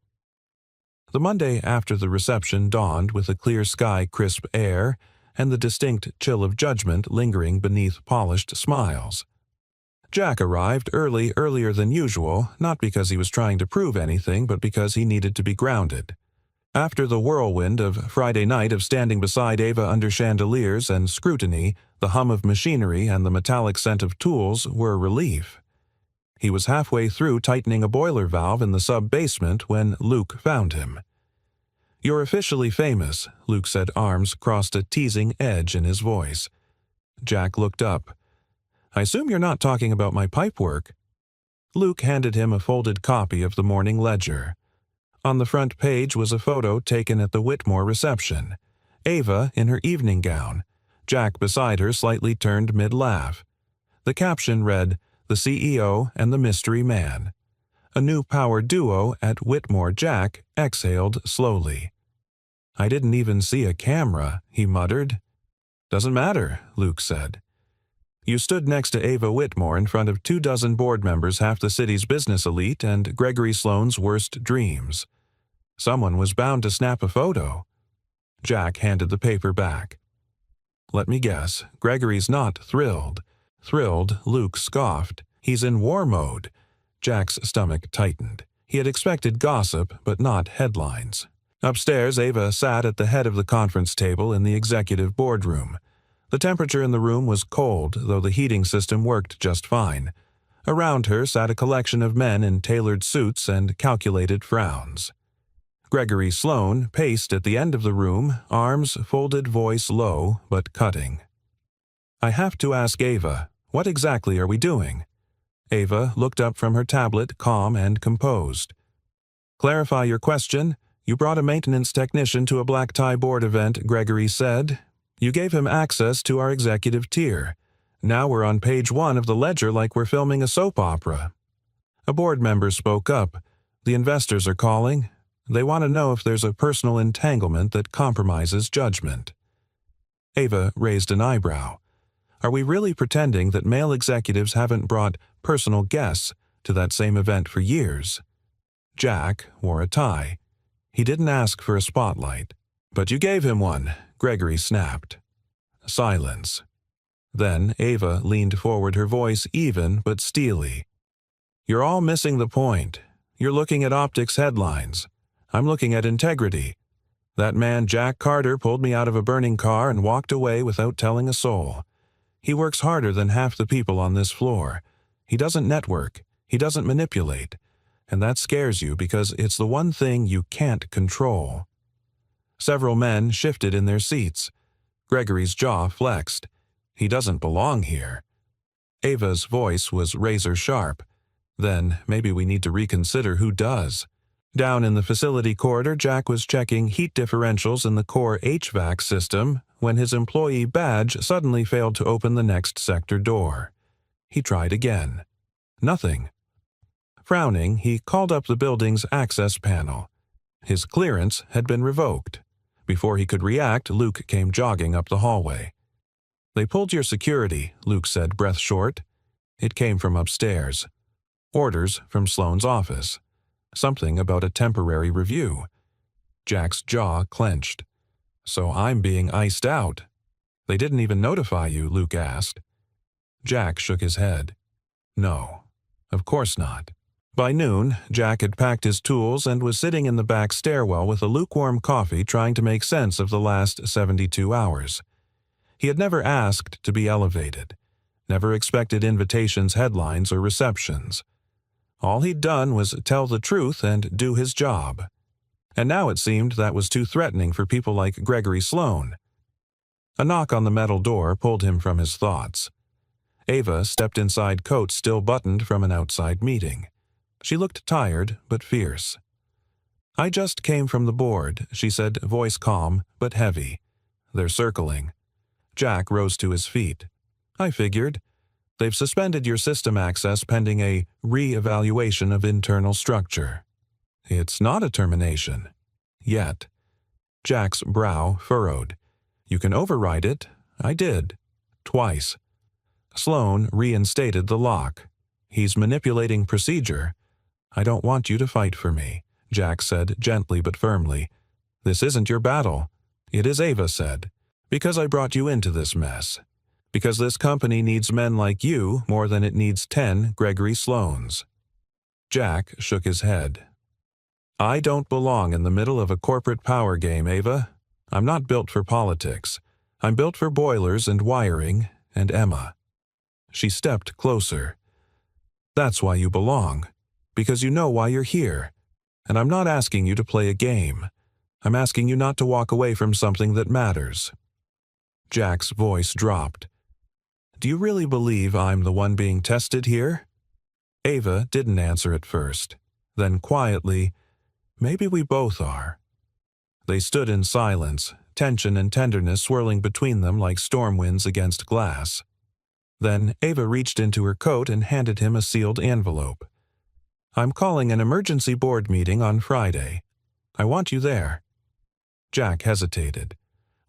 The Monday after the reception dawned with a clear sky, crisp air, and the distinct chill of judgment lingering beneath polished smiles. Jack arrived earlier than usual, not because he was trying to prove anything, but because he needed to be grounded. After the whirlwind of Friday night of standing beside Ava under chandeliers and scrutiny, the hum of machinery and the metallic scent of tools were a relief. He was halfway through tightening a boiler valve in the sub-basement when Luke found him. "You're officially famous," Luke said, arms crossed, a teasing edge in his voice. Jack looked up. "I assume you're not talking about my pipe work?" Luke handed him a folded copy of the Morning Ledger. On the front page was a photo taken at the Whitmore reception. Ava in her evening gown, Jack beside her slightly turned mid-laugh. The caption read, "The CEO and the Mystery Man." A new power duo at Whitmore. Jack exhaled slowly. "I didn't even see a camera," he muttered. "Doesn't matter," Luke said. "You stood next to Ava Whitmore in front of 24 board members, half the city's business elite, and Gregory Sloane's worst dreams. Someone was bound to snap a photo." Jack handed the paper back. "Let me guess, Gregory's not thrilled." "Thrilled," Luke scoffed. "He's in war mode." Jack's stomach tightened. He had expected gossip, but not headlines. Upstairs, Ava sat at the head of the conference table in the executive boardroom. The temperature in the room was cold, though the heating system worked just fine. Around her sat a collection of men in tailored suits and calculated frowns. Gregory Sloane paced at the end of the room, arms folded, voice low but cutting. "I have to ask Ava, what exactly are we doing?" Ava looked up from her tablet, calm and composed. "Clarify your question. You brought a maintenance technician to a black tie board event," Gregory said. "You gave him access to our executive tier. Now we're on page 1 of the ledger like we're filming a soap opera." A board member spoke up. "The investors are calling. They want to know if there's a personal entanglement that compromises judgment." Ava raised an eyebrow. "Are we really pretending that male executives haven't brought personal guests to that same event for years?" Jack wore a tie. He didn't ask for a spotlight. "But you gave him one," Gregory snapped. Silence. Then Ava leaned forward, her voice even but steely. "You're all missing the point. You're looking at optics headlines. I'm looking at integrity. That man Jack Carter pulled me out of a burning car and walked away without telling a soul. He works harder than half the people on this floor. He doesn't network. He doesn't manipulate. And that scares you because it's the one thing you can't control." Several men shifted in their seats. Gregory's jaw flexed. "He doesn't belong here." Ava's voice was razor sharp. "Then maybe we need to reconsider who does." Down in the facility corridor, Jack was checking heat differentials in the core HVAC system, when his employee badge suddenly failed to open the next sector door. He tried again. Nothing. Frowning, he called up the building's access panel. His clearance had been revoked. Before he could react, Luke came jogging up the hallway. "They pulled your security," Luke said, breath short. It came from upstairs. Orders from Sloane's office. Something about a temporary review. Jack's jaw clenched. "So I'm being iced out." "They didn't even notify you?" Luke asked. Jack shook his head. "No, of course not." By noon, Jack had packed his tools and was sitting in the back stairwell with a lukewarm coffee trying to make sense of the last 72 hours. He had never asked to be elevated, never expected invitations, headlines, or receptions. All he'd done was tell the truth and do his job. And now it seemed that was too threatening for people like Gregory Sloane. A knock on the metal door pulled him from his thoughts. Ava stepped inside, coat still buttoned from an outside meeting. She looked tired but fierce. "I just came from the board," she said, voice calm but heavy. "They're circling." Jack rose to his feet. "I figured. They've suspended your system access pending a re-evaluation of internal structure." "It's not a termination. Yet." Jack's brow furrowed. "You can override it. I did. Twice." Sloane reinstated the lock. "He's manipulating procedure." "I don't want you to fight for me," Jack said gently but firmly. "This isn't your battle." "It is," Ava said. "Because I brought you into this mess. Because this company needs men like you more than it needs 10 Gregory Sloanes." Jack shook his head. "I don't belong in the middle of a corporate power game, Ava. I'm not built for politics. I'm built for boilers and wiring and Emma." She stepped closer. "That's why you belong. Because you know why you're here. And I'm not asking you to play a game. I'm asking you not to walk away from something that matters." Jack's voice dropped. "Do you really believe I'm the one being tested here?" Ava didn't answer at first. Then quietly, "Maybe we both are." They stood in silence, tension and tenderness swirling between them like storm winds against glass. Then Ava reached into her coat and handed him a sealed envelope. "I'm calling an emergency board meeting on Friday. I want you there." Jack hesitated.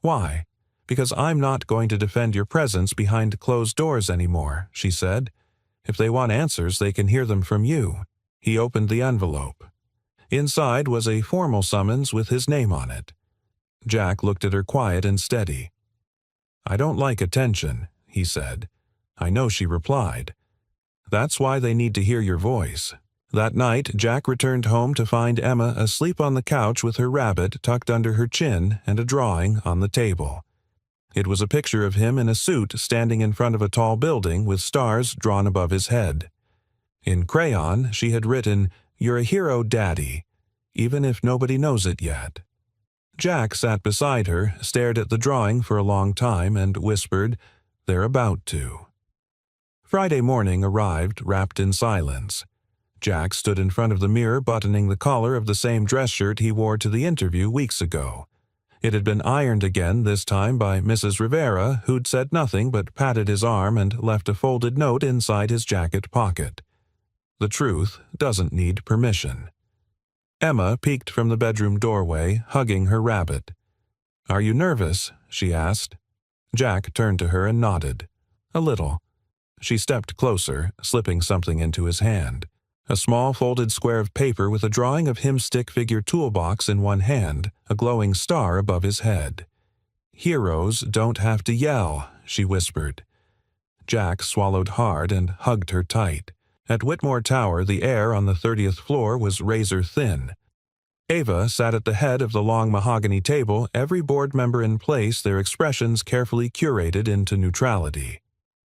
"Why?" "Because I'm not going to defend your presence behind closed doors anymore," she said. "If they want answers, they can hear them from you." He opened the envelope. Inside was a formal summons with his name on it. Jack looked at her quiet and steady. "I don't like attention," he said. "I know," she replied. "That's why they need to hear your voice." That night, Jack returned home to find Emma asleep on the couch with her rabbit tucked under her chin and a drawing on the table. It was a picture of him in a suit standing in front of a tall building with stars drawn above his head. In crayon, she had written, "You're a hero, Daddy, even if nobody knows it yet." Jack sat beside her, stared at the drawing for a long time, and whispered, "They're about to." Friday morning arrived wrapped in silence. Jack stood in front of the mirror buttoning the collar of the same dress shirt he wore to the interview weeks ago. It had been ironed again, this time by Mrs. Rivera, who'd said nothing but patted his arm and left a folded note inside his jacket pocket. The truth doesn't need permission. Emma peeked from the bedroom doorway, hugging her rabbit. "Are you nervous?" she asked. Jack turned to her and nodded. "A little." She stepped closer, slipping something into his hand. A small folded square of paper with a drawing of him stick figure toolbox in one hand, a glowing star above his head. "Heroes don't have to yell," she whispered. Jack swallowed hard and hugged her tight. At Whitmore Tower, the air on the 30th floor was razor thin. Ava sat at the head of the long mahogany table, every board member in place, their expressions carefully curated into neutrality.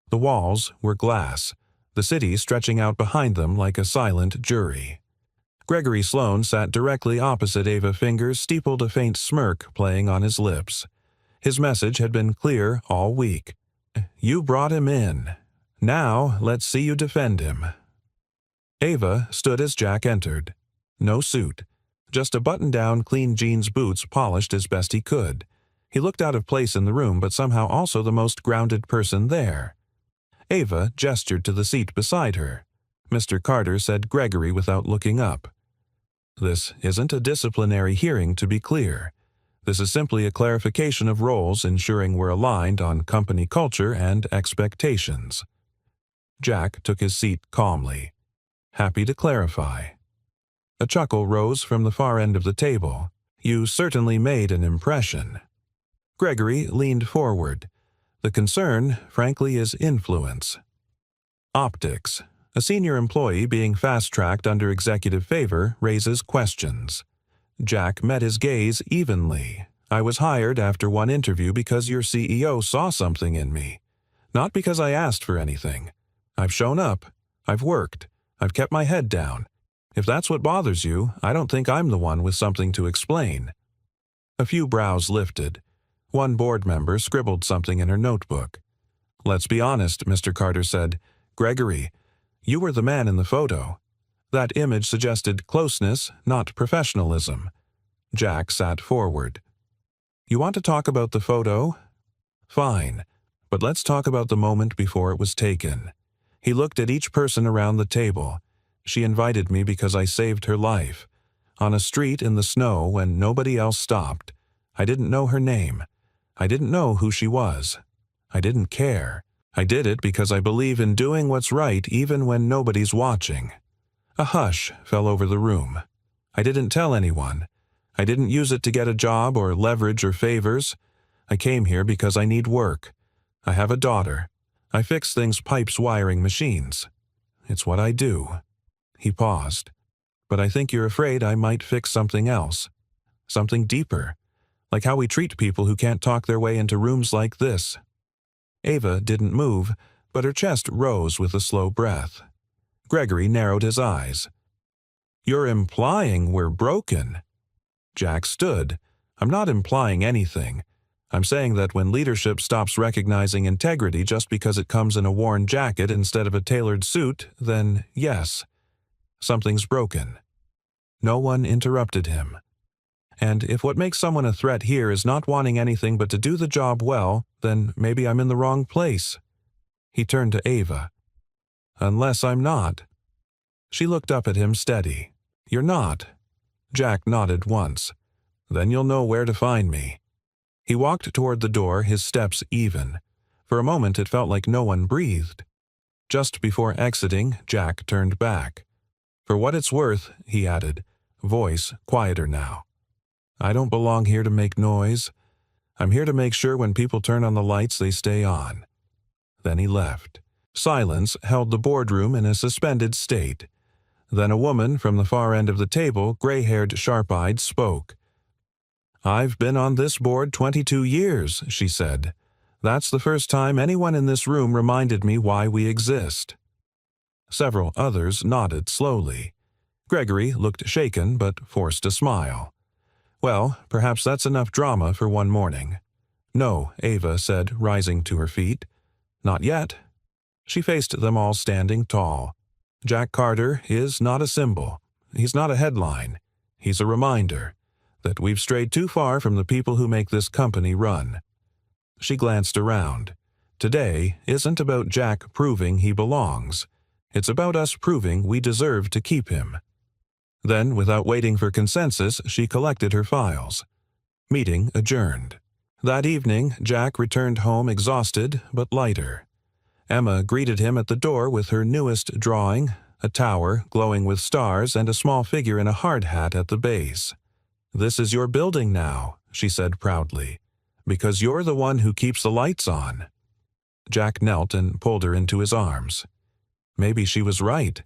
The walls were glass, the city stretching out behind them like a silent jury. Gregory Sloane sat directly opposite Ava, fingers steepled, a faint smirk playing on his lips. His message had been clear all week. "You brought him in. Now let's see you defend him." Ava stood as Jack entered. No suit, just a button-down, clean jeans boots polished as best he could. He looked out of place in the room, but somehow also the most grounded person there. Ava gestured to the seat beside her. Mr. Carter said Gregory without looking up. This isn't a disciplinary hearing, to be clear. This is simply a clarification of roles, ensuring we're aligned on company culture and expectations. Jack took his seat calmly. Happy to clarify. A chuckle rose from the far end of the table. You certainly made an impression. Gregory leaned forward. The concern, frankly, is influence. Optics. A senior employee being fast-tracked under executive favor raises questions. Jack met his gaze evenly. I was hired after one interview because your CEO saw something in me. Not because I asked for anything. I've shown up. I've worked. I've kept my head down. If that's what bothers you, I don't think I'm the one with something to explain. A few brows lifted. One board member scribbled something in her notebook. Let's be honest, Mr. Carter said. Gregory, you were the man in the photo. That image suggested closeness, not professionalism. Jack sat forward. You want to talk about the photo? Fine, but let's talk about the moment before it was taken. He looked at each person around the table. She invited me because I saved her life. On a street in the snow when nobody else stopped. I didn't know her name. I didn't know who she was. I didn't care. I did it because I believe in doing what's right even when nobody's watching. A hush fell over the room. I didn't tell anyone. I didn't use it to get a job or leverage or favors. I came here because I need work. I have a daughter. I fix things, pipes, wiring, machines. It's what I do. He paused. But I think you're afraid I might fix something else. Something deeper. Like how we treat people who can't talk their way into rooms like this. Ava didn't move, but her chest rose with a slow breath. Gregory narrowed his eyes. You're implying we're broken. Jack stood. I'm not implying anything. I'm saying that when leadership stops recognizing integrity just because it comes in a worn jacket instead of a tailored suit, then yes, something's broken. No one interrupted him. And if what makes someone a threat here is not wanting anything but to do the job well, then maybe I'm in the wrong place. He turned to Ava. Unless I'm not. She looked up at him steady. You're not. Jack nodded once. Then you'll know where to find me. He walked toward the door, his steps even. For a moment it felt like no one breathed. Just before exiting, Jack turned back. For what it's worth, he added, voice quieter now. I don't belong here to make noise. I'm here to make sure when people turn on the lights they stay on. Then he left. Silence held the boardroom in a suspended state. Then a woman from the far end of the table, gray-haired, sharp-eyed, spoke. I've been on this board 22 years, she said. That's the first time anyone in this room reminded me why we exist. Several others nodded slowly. Gregory looked shaken but forced a smile. Well, perhaps that's enough drama for one morning. No, Ava said, rising to her feet. Not yet. She faced them all standing tall. Jack Carter is not a symbol. He's not a headline. He's a reminder that we've strayed too far from the people who make this company run. She glanced around. Today isn't about Jack proving he belongs. It's about us proving we deserve to keep him. Then, without waiting for consensus, she collected her files. Meeting adjourned. That evening, Jack returned home exhausted but lighter. Emma greeted him at the door with her newest drawing, a tower glowing with stars and a small figure in a hard hat at the base. This is your building now, she said proudly, because you're the one who keeps the lights on. Jack knelt and pulled her into his arms. Maybe she was right.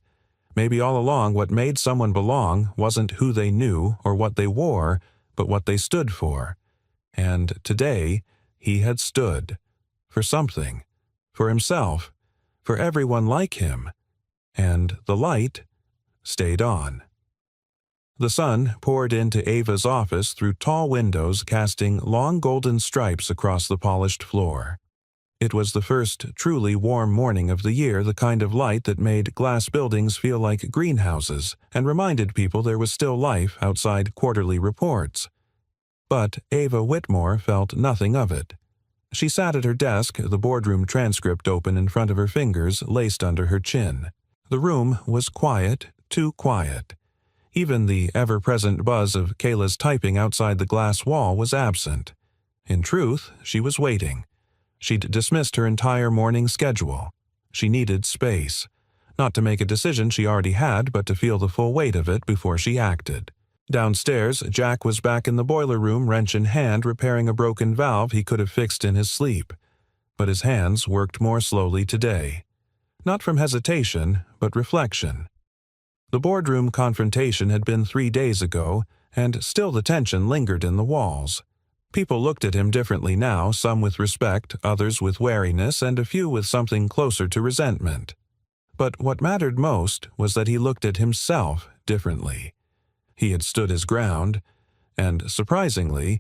Maybe all along what made someone belong wasn't who they knew or what they wore, but what they stood for. And today, he had stood. For something. For himself. For everyone like him. And the light stayed on. The sun poured into Ava's office through tall windows, casting long golden stripes across the polished floor. It was the first truly warm morning of the year, the kind of light that made glass buildings feel like greenhouses and reminded people there was still life outside quarterly reports. but Ava Whitmore felt nothing of it. She sat at her desk, the boardroom transcript open in front of her fingers, laced under her chin. The room was quiet, too quiet. Even the ever-present buzz of Kayla's typing outside the glass wall was absent. In truth, she was waiting. She'd dismissed her entire morning schedule. She needed space. Not to make a decision she already had, but to feel the full weight of it before she acted. Downstairs, Jack was back in the boiler room, wrench in hand, repairing a broken valve he could have fixed in his sleep. But his hands worked more slowly today. Not from hesitation, but reflection. The boardroom confrontation had been 3 days ago, and still the tension lingered in the walls. People looked at him differently now, some with respect, others with wariness, and a few with something closer to resentment. But what mattered most was that he looked at himself differently. He had stood his ground, and, surprisingly,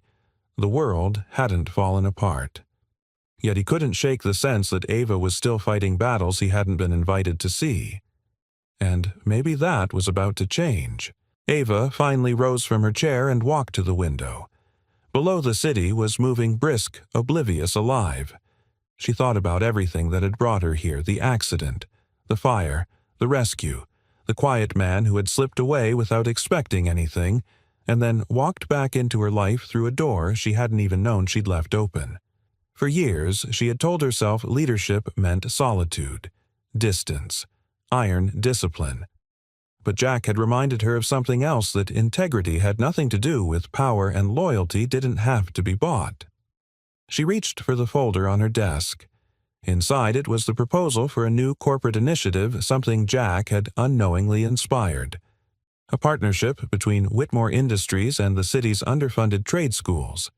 the world hadn't fallen apart. Yet he couldn't shake the sense that Ava was still fighting battles he hadn't been invited to see. And maybe that was about to change. Ava finally rose from her chair and walked to the window. Below, the city was moving brisk, oblivious, alive. She thought about everything that had brought her here, the accident, the fire, the rescue, the quiet man who had slipped away without expecting anything, and then walked back into her life through a door she hadn't even known she'd left open. For years, she had told herself leadership meant solitude, distance, iron discipline. But Jack had reminded her of something else, that integrity had nothing to do with power and loyalty didn't have to be bought. She reached for the folder on her desk. Inside it was the proposal for a new corporate initiative, something Jack had unknowingly inspired. A partnership between Whitmore Industries and the city's underfunded trade schools.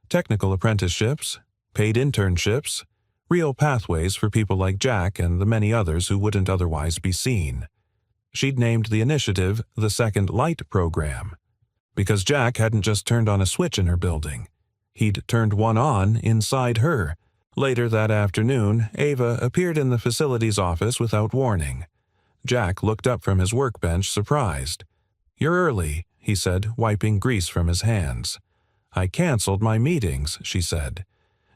Technical apprenticeships, paid internships, real pathways for people like Jack and the many others who wouldn't otherwise be seen. She'd named the initiative the Second Light Program, because Jack hadn't just turned on a switch in her building. He'd turned one on inside her. Later that afternoon, Ava appeared in the facility's office without warning. Jack looked up from his workbench, surprised. "You're early," he said, wiping grease from his hands. "I canceled my meetings," she said.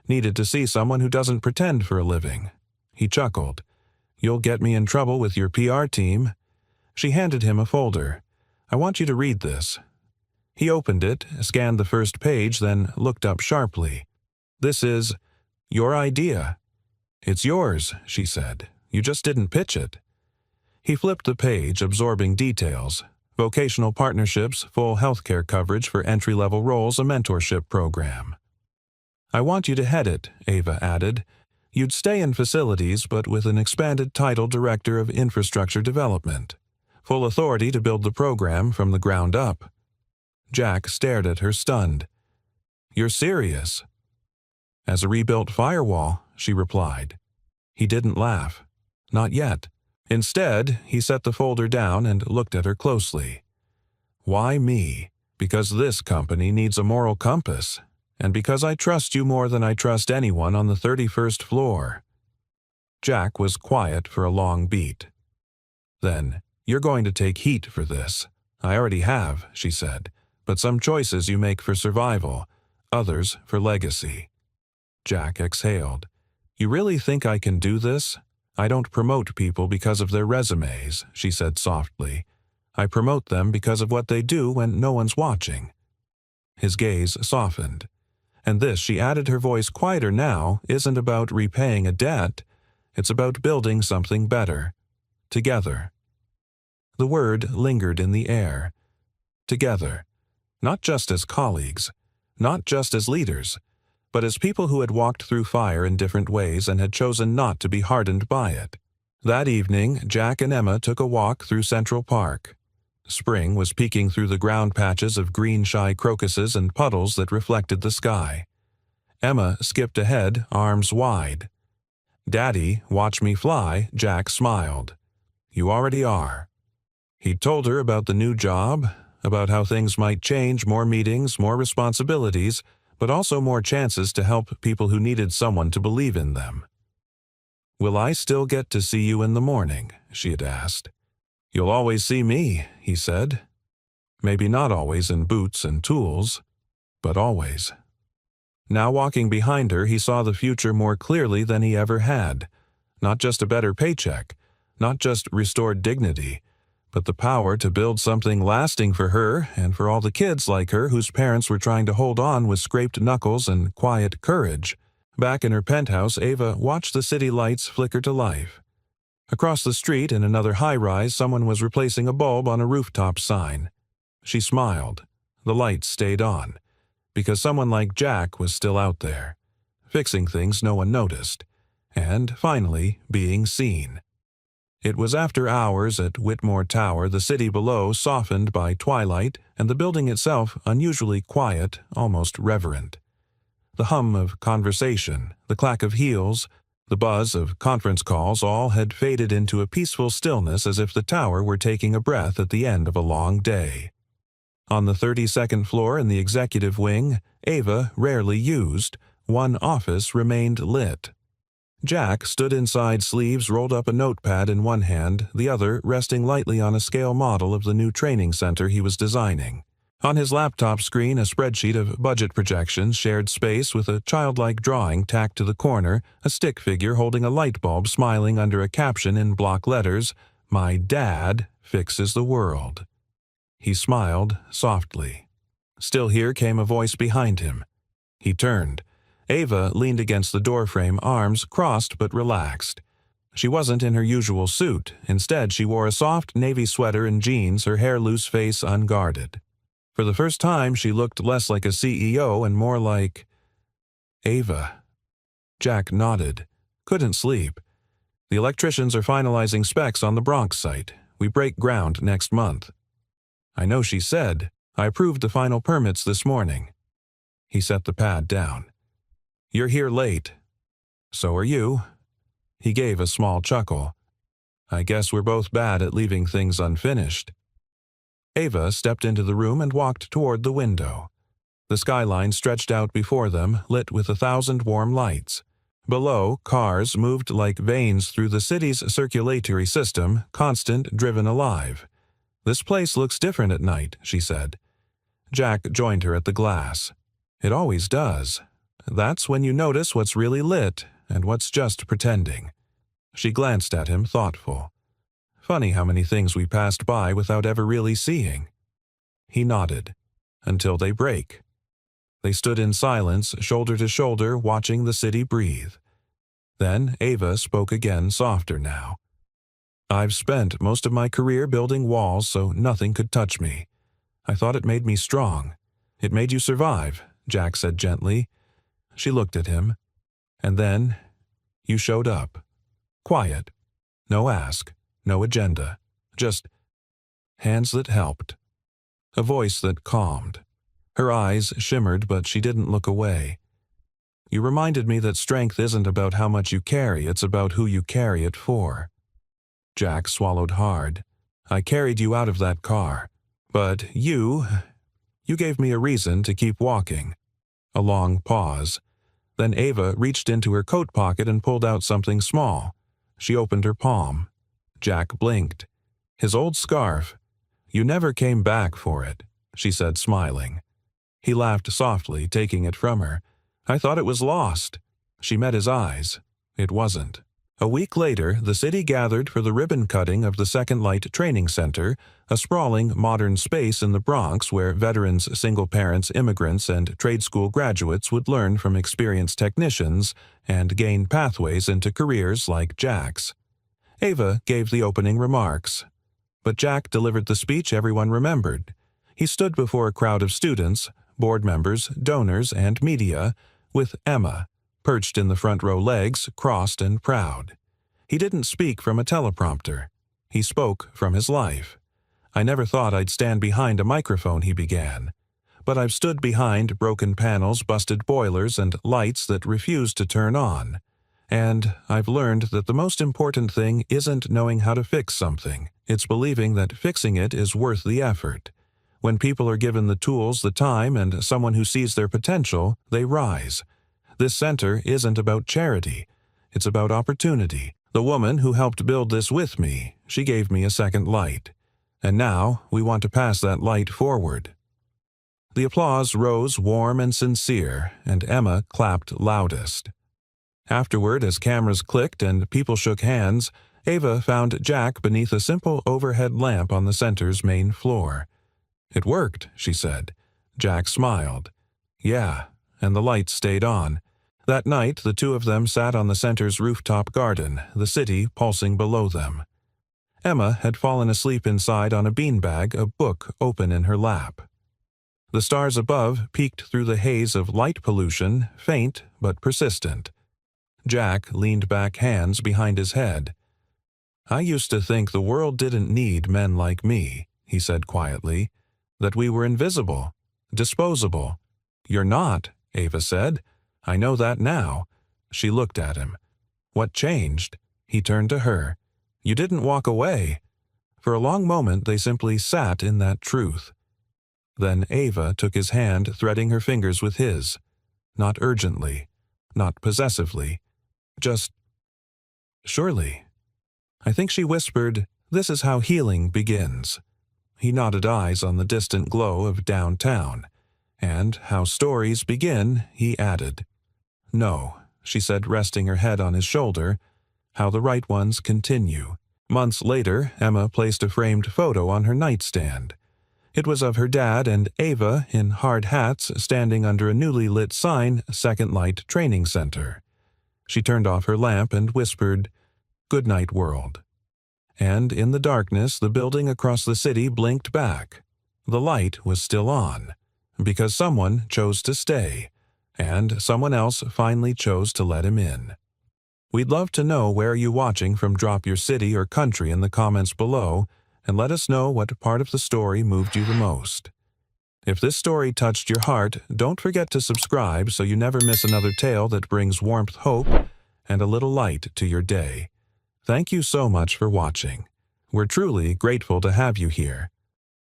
"Needed to see someone who doesn't pretend for a living." He chuckled. "You'll get me in trouble with your PR team." She handed him a folder. "I want you to read this." He opened it, scanned the first page, then looked up sharply. "This is your idea." "It's yours," she said. "You just didn't pitch it." He flipped the page, absorbing details. Vocational partnerships, full healthcare coverage for entry-level roles, a mentorship program. "I want you to head it," Ava added. "You'd stay in facilities, but with an expanded title, Director of Infrastructure Development. Full authority to build the program from the ground up." Jack stared at her, stunned. "You're serious?" "As a rebuilt firewall," she replied. He didn't laugh. Not yet. Instead, he set the folder down and looked at her closely. "Why me? Because this company needs a moral compass, and because I trust you more than I trust anyone on the 31st floor." Jack was quiet for a long beat. Then, "You're going to take heat for this." "I already have," she said, "but some choices you make for survival, others for legacy." Jack exhaled. "You really think I can do this?" "I don't promote people because of their resumes," she said softly. "I promote them because of what they do when no one's watching." His gaze softened. "And this," she added, her voice quieter now, "isn't about repaying a debt. It's about building something better. Together." The word lingered in the air. Together. Not just as colleagues. Not just as leaders. But as people who had walked through fire in different ways and had chosen not to be hardened by it. That evening, Jack and Emma took a walk through Central Park. Spring was peeking through the ground patches of green shy crocuses and puddles that reflected the sky. Emma skipped ahead, arms wide. "Daddy, watch me fly," Jack smiled. "You already are." He'd told her about the new job, about how things might change, more meetings, more responsibilities, but also more chances to help people who needed someone to believe in them. "Will I still get to see you in the morning?" she had asked. "You'll always see me," he said. "Maybe not always in boots and tools." but always. Now walking behind her, he saw the future more clearly than he ever had. Not just a better paycheck, not just restored dignity, but the power to build something lasting for her and for all the kids like her whose parents were trying to hold on with scraped knuckles and quiet courage. Back in her penthouse, Ava watched the city lights flicker to life. Across the street, in another high-rise, someone was replacing a bulb on a rooftop sign. She smiled. The lights stayed on, because someone like Jack was still out there, fixing things no one noticed, and, finally, being seen. It was after hours at Whitmore Tower, the city below softened by twilight, and the building itself unusually quiet, almost reverent. The hum of conversation, the clack of heels, the buzz of conference calls all had faded into a peaceful stillness as if the tower were taking a breath at the end of a long day. On the 32nd floor in the executive wing, Ava rarely used, one office remained lit. Jack stood inside, sleeves rolled up, a notepad in one hand, the other resting lightly on a scale model of the new training center he was designing. On his laptop screen, a spreadsheet of budget projections shared space with a childlike drawing tacked to the corner, a stick figure holding a light bulb smiling under a caption in block letters, "My dad fixes the world." He smiled softly. Still here came a voice behind him. He turned. Ava leaned against the doorframe, arms crossed but relaxed. She wasn't in her usual suit. Instead, she wore a soft navy sweater and jeans, her hair loose, face unguarded. For the first time, she looked less like a CEO and more like Ava. Jack nodded. Couldn't sleep. The electricians are finalizing specs on the Bronx site. We break ground next month. I know, she said. I approved the final permits this morning. He set the pad down. You're here late. So are you. He gave a small chuckle. I guess we're both bad at leaving things unfinished. Ava stepped into the room and walked toward the window. The skyline stretched out before them, lit with 1,000 warm lights. Below, cars moved like veins through the city's circulatory system, constant, driven alive. This place looks different at night, she said. Jack joined her at the glass. It always does. That's when you notice what's really lit and what's just pretending. She glanced at him, thoughtful. Funny how many things we passed by without ever really seeing. He nodded. Until they break. They stood in silence, shoulder to shoulder, watching the city breathe. Then Ava spoke again, softer now. I've spent most of my career building walls so nothing could touch me. I thought it made me strong. It made you survive, Jack said gently. She looked at him. And then you showed up. Quiet. No ask. No agenda. Just hands that helped. A voice that calmed. Her eyes shimmered, but she didn't look away. You reminded me that strength isn't about how much you carry, it's about who you carry it for. Jack swallowed hard. I carried you out of that car. But you gave me a reason to keep walking. A long pause. Then Ava reached into her coat pocket and pulled out something small. She opened her palm. Jack blinked. His old scarf. You never came back for it, she said, smiling. He laughed softly, taking it from her. I thought it was lost. She met his eyes. It wasn't. A week later, the city gathered for the ribbon cutting of the Second Light Training Center, a sprawling, modern space in the Bronx where veterans, single parents, immigrants, and trade school graduates would learn from experienced technicians and gain pathways into careers like Jack's. Ava gave the opening remarks. But Jack delivered the speech everyone remembered. He stood before a crowd of students, board members, donors, and media, with Emma, perched in the front row, legs crossed and proud. He didn't speak from a teleprompter. He spoke from his life. I never thought I'd stand behind a microphone, he began. But I've stood behind broken panels, busted boilers, and lights that refused to turn on. And I've learned that the most important thing isn't knowing how to fix something. It's believing that fixing it is worth the effort. When people are given the tools, the time, and someone who sees their potential, they rise. This center isn't about charity. It's about opportunity. The woman who helped build this with me, she gave me a second light. And now we want to pass that light forward. The applause rose warm and sincere, and Emma clapped loudest. Afterward, as cameras clicked and people shook hands, Ava found Jack beneath a simple overhead lamp on the center's main floor. "It worked," she said. Jack smiled. "Yeah," and the lights stayed on. That night, the two of them sat on the center's rooftop garden, the city pulsing below them. Emma had fallen asleep inside on a beanbag, a book open in her lap. The stars above peeked through the haze of light pollution, faint but persistent. Jack leaned back, hands behind his head. "I used to think the world didn't need men like me," he said quietly, "that we were invisible, disposable." "You're not," Ava said. "I know that now." She looked at him. "What changed?" He turned to her. "You didn't walk away." For a long moment they simply sat in that truth. Then Ava took his hand, threading her fingers with his. Not urgently, not possessively, just, "Surely." I think she whispered, "This is how healing begins." He nodded, eyes on the distant glow of downtown. "And how stories begin," he added. "No," she said, resting her head on his shoulder, "how the right ones continue." Months later, Emma placed a framed photo on her nightstand. It was of her dad and Ava in hard hats standing under a newly lit sign, Second Light Training Center. She turned off her lamp and whispered, "Good night, world." And in the darkness, the building across the city blinked back. The light was still on, because someone chose to stay, and someone else finally chose to let him in. We'd love to know where you're watching from. Drop your city or country in the comments below, and let us know what part of the story moved you the most. If this story touched your heart, don't forget to subscribe so you never miss another tale that brings warmth, hope, and a little light to your day. Thank you so much for watching. We're truly grateful to have you here.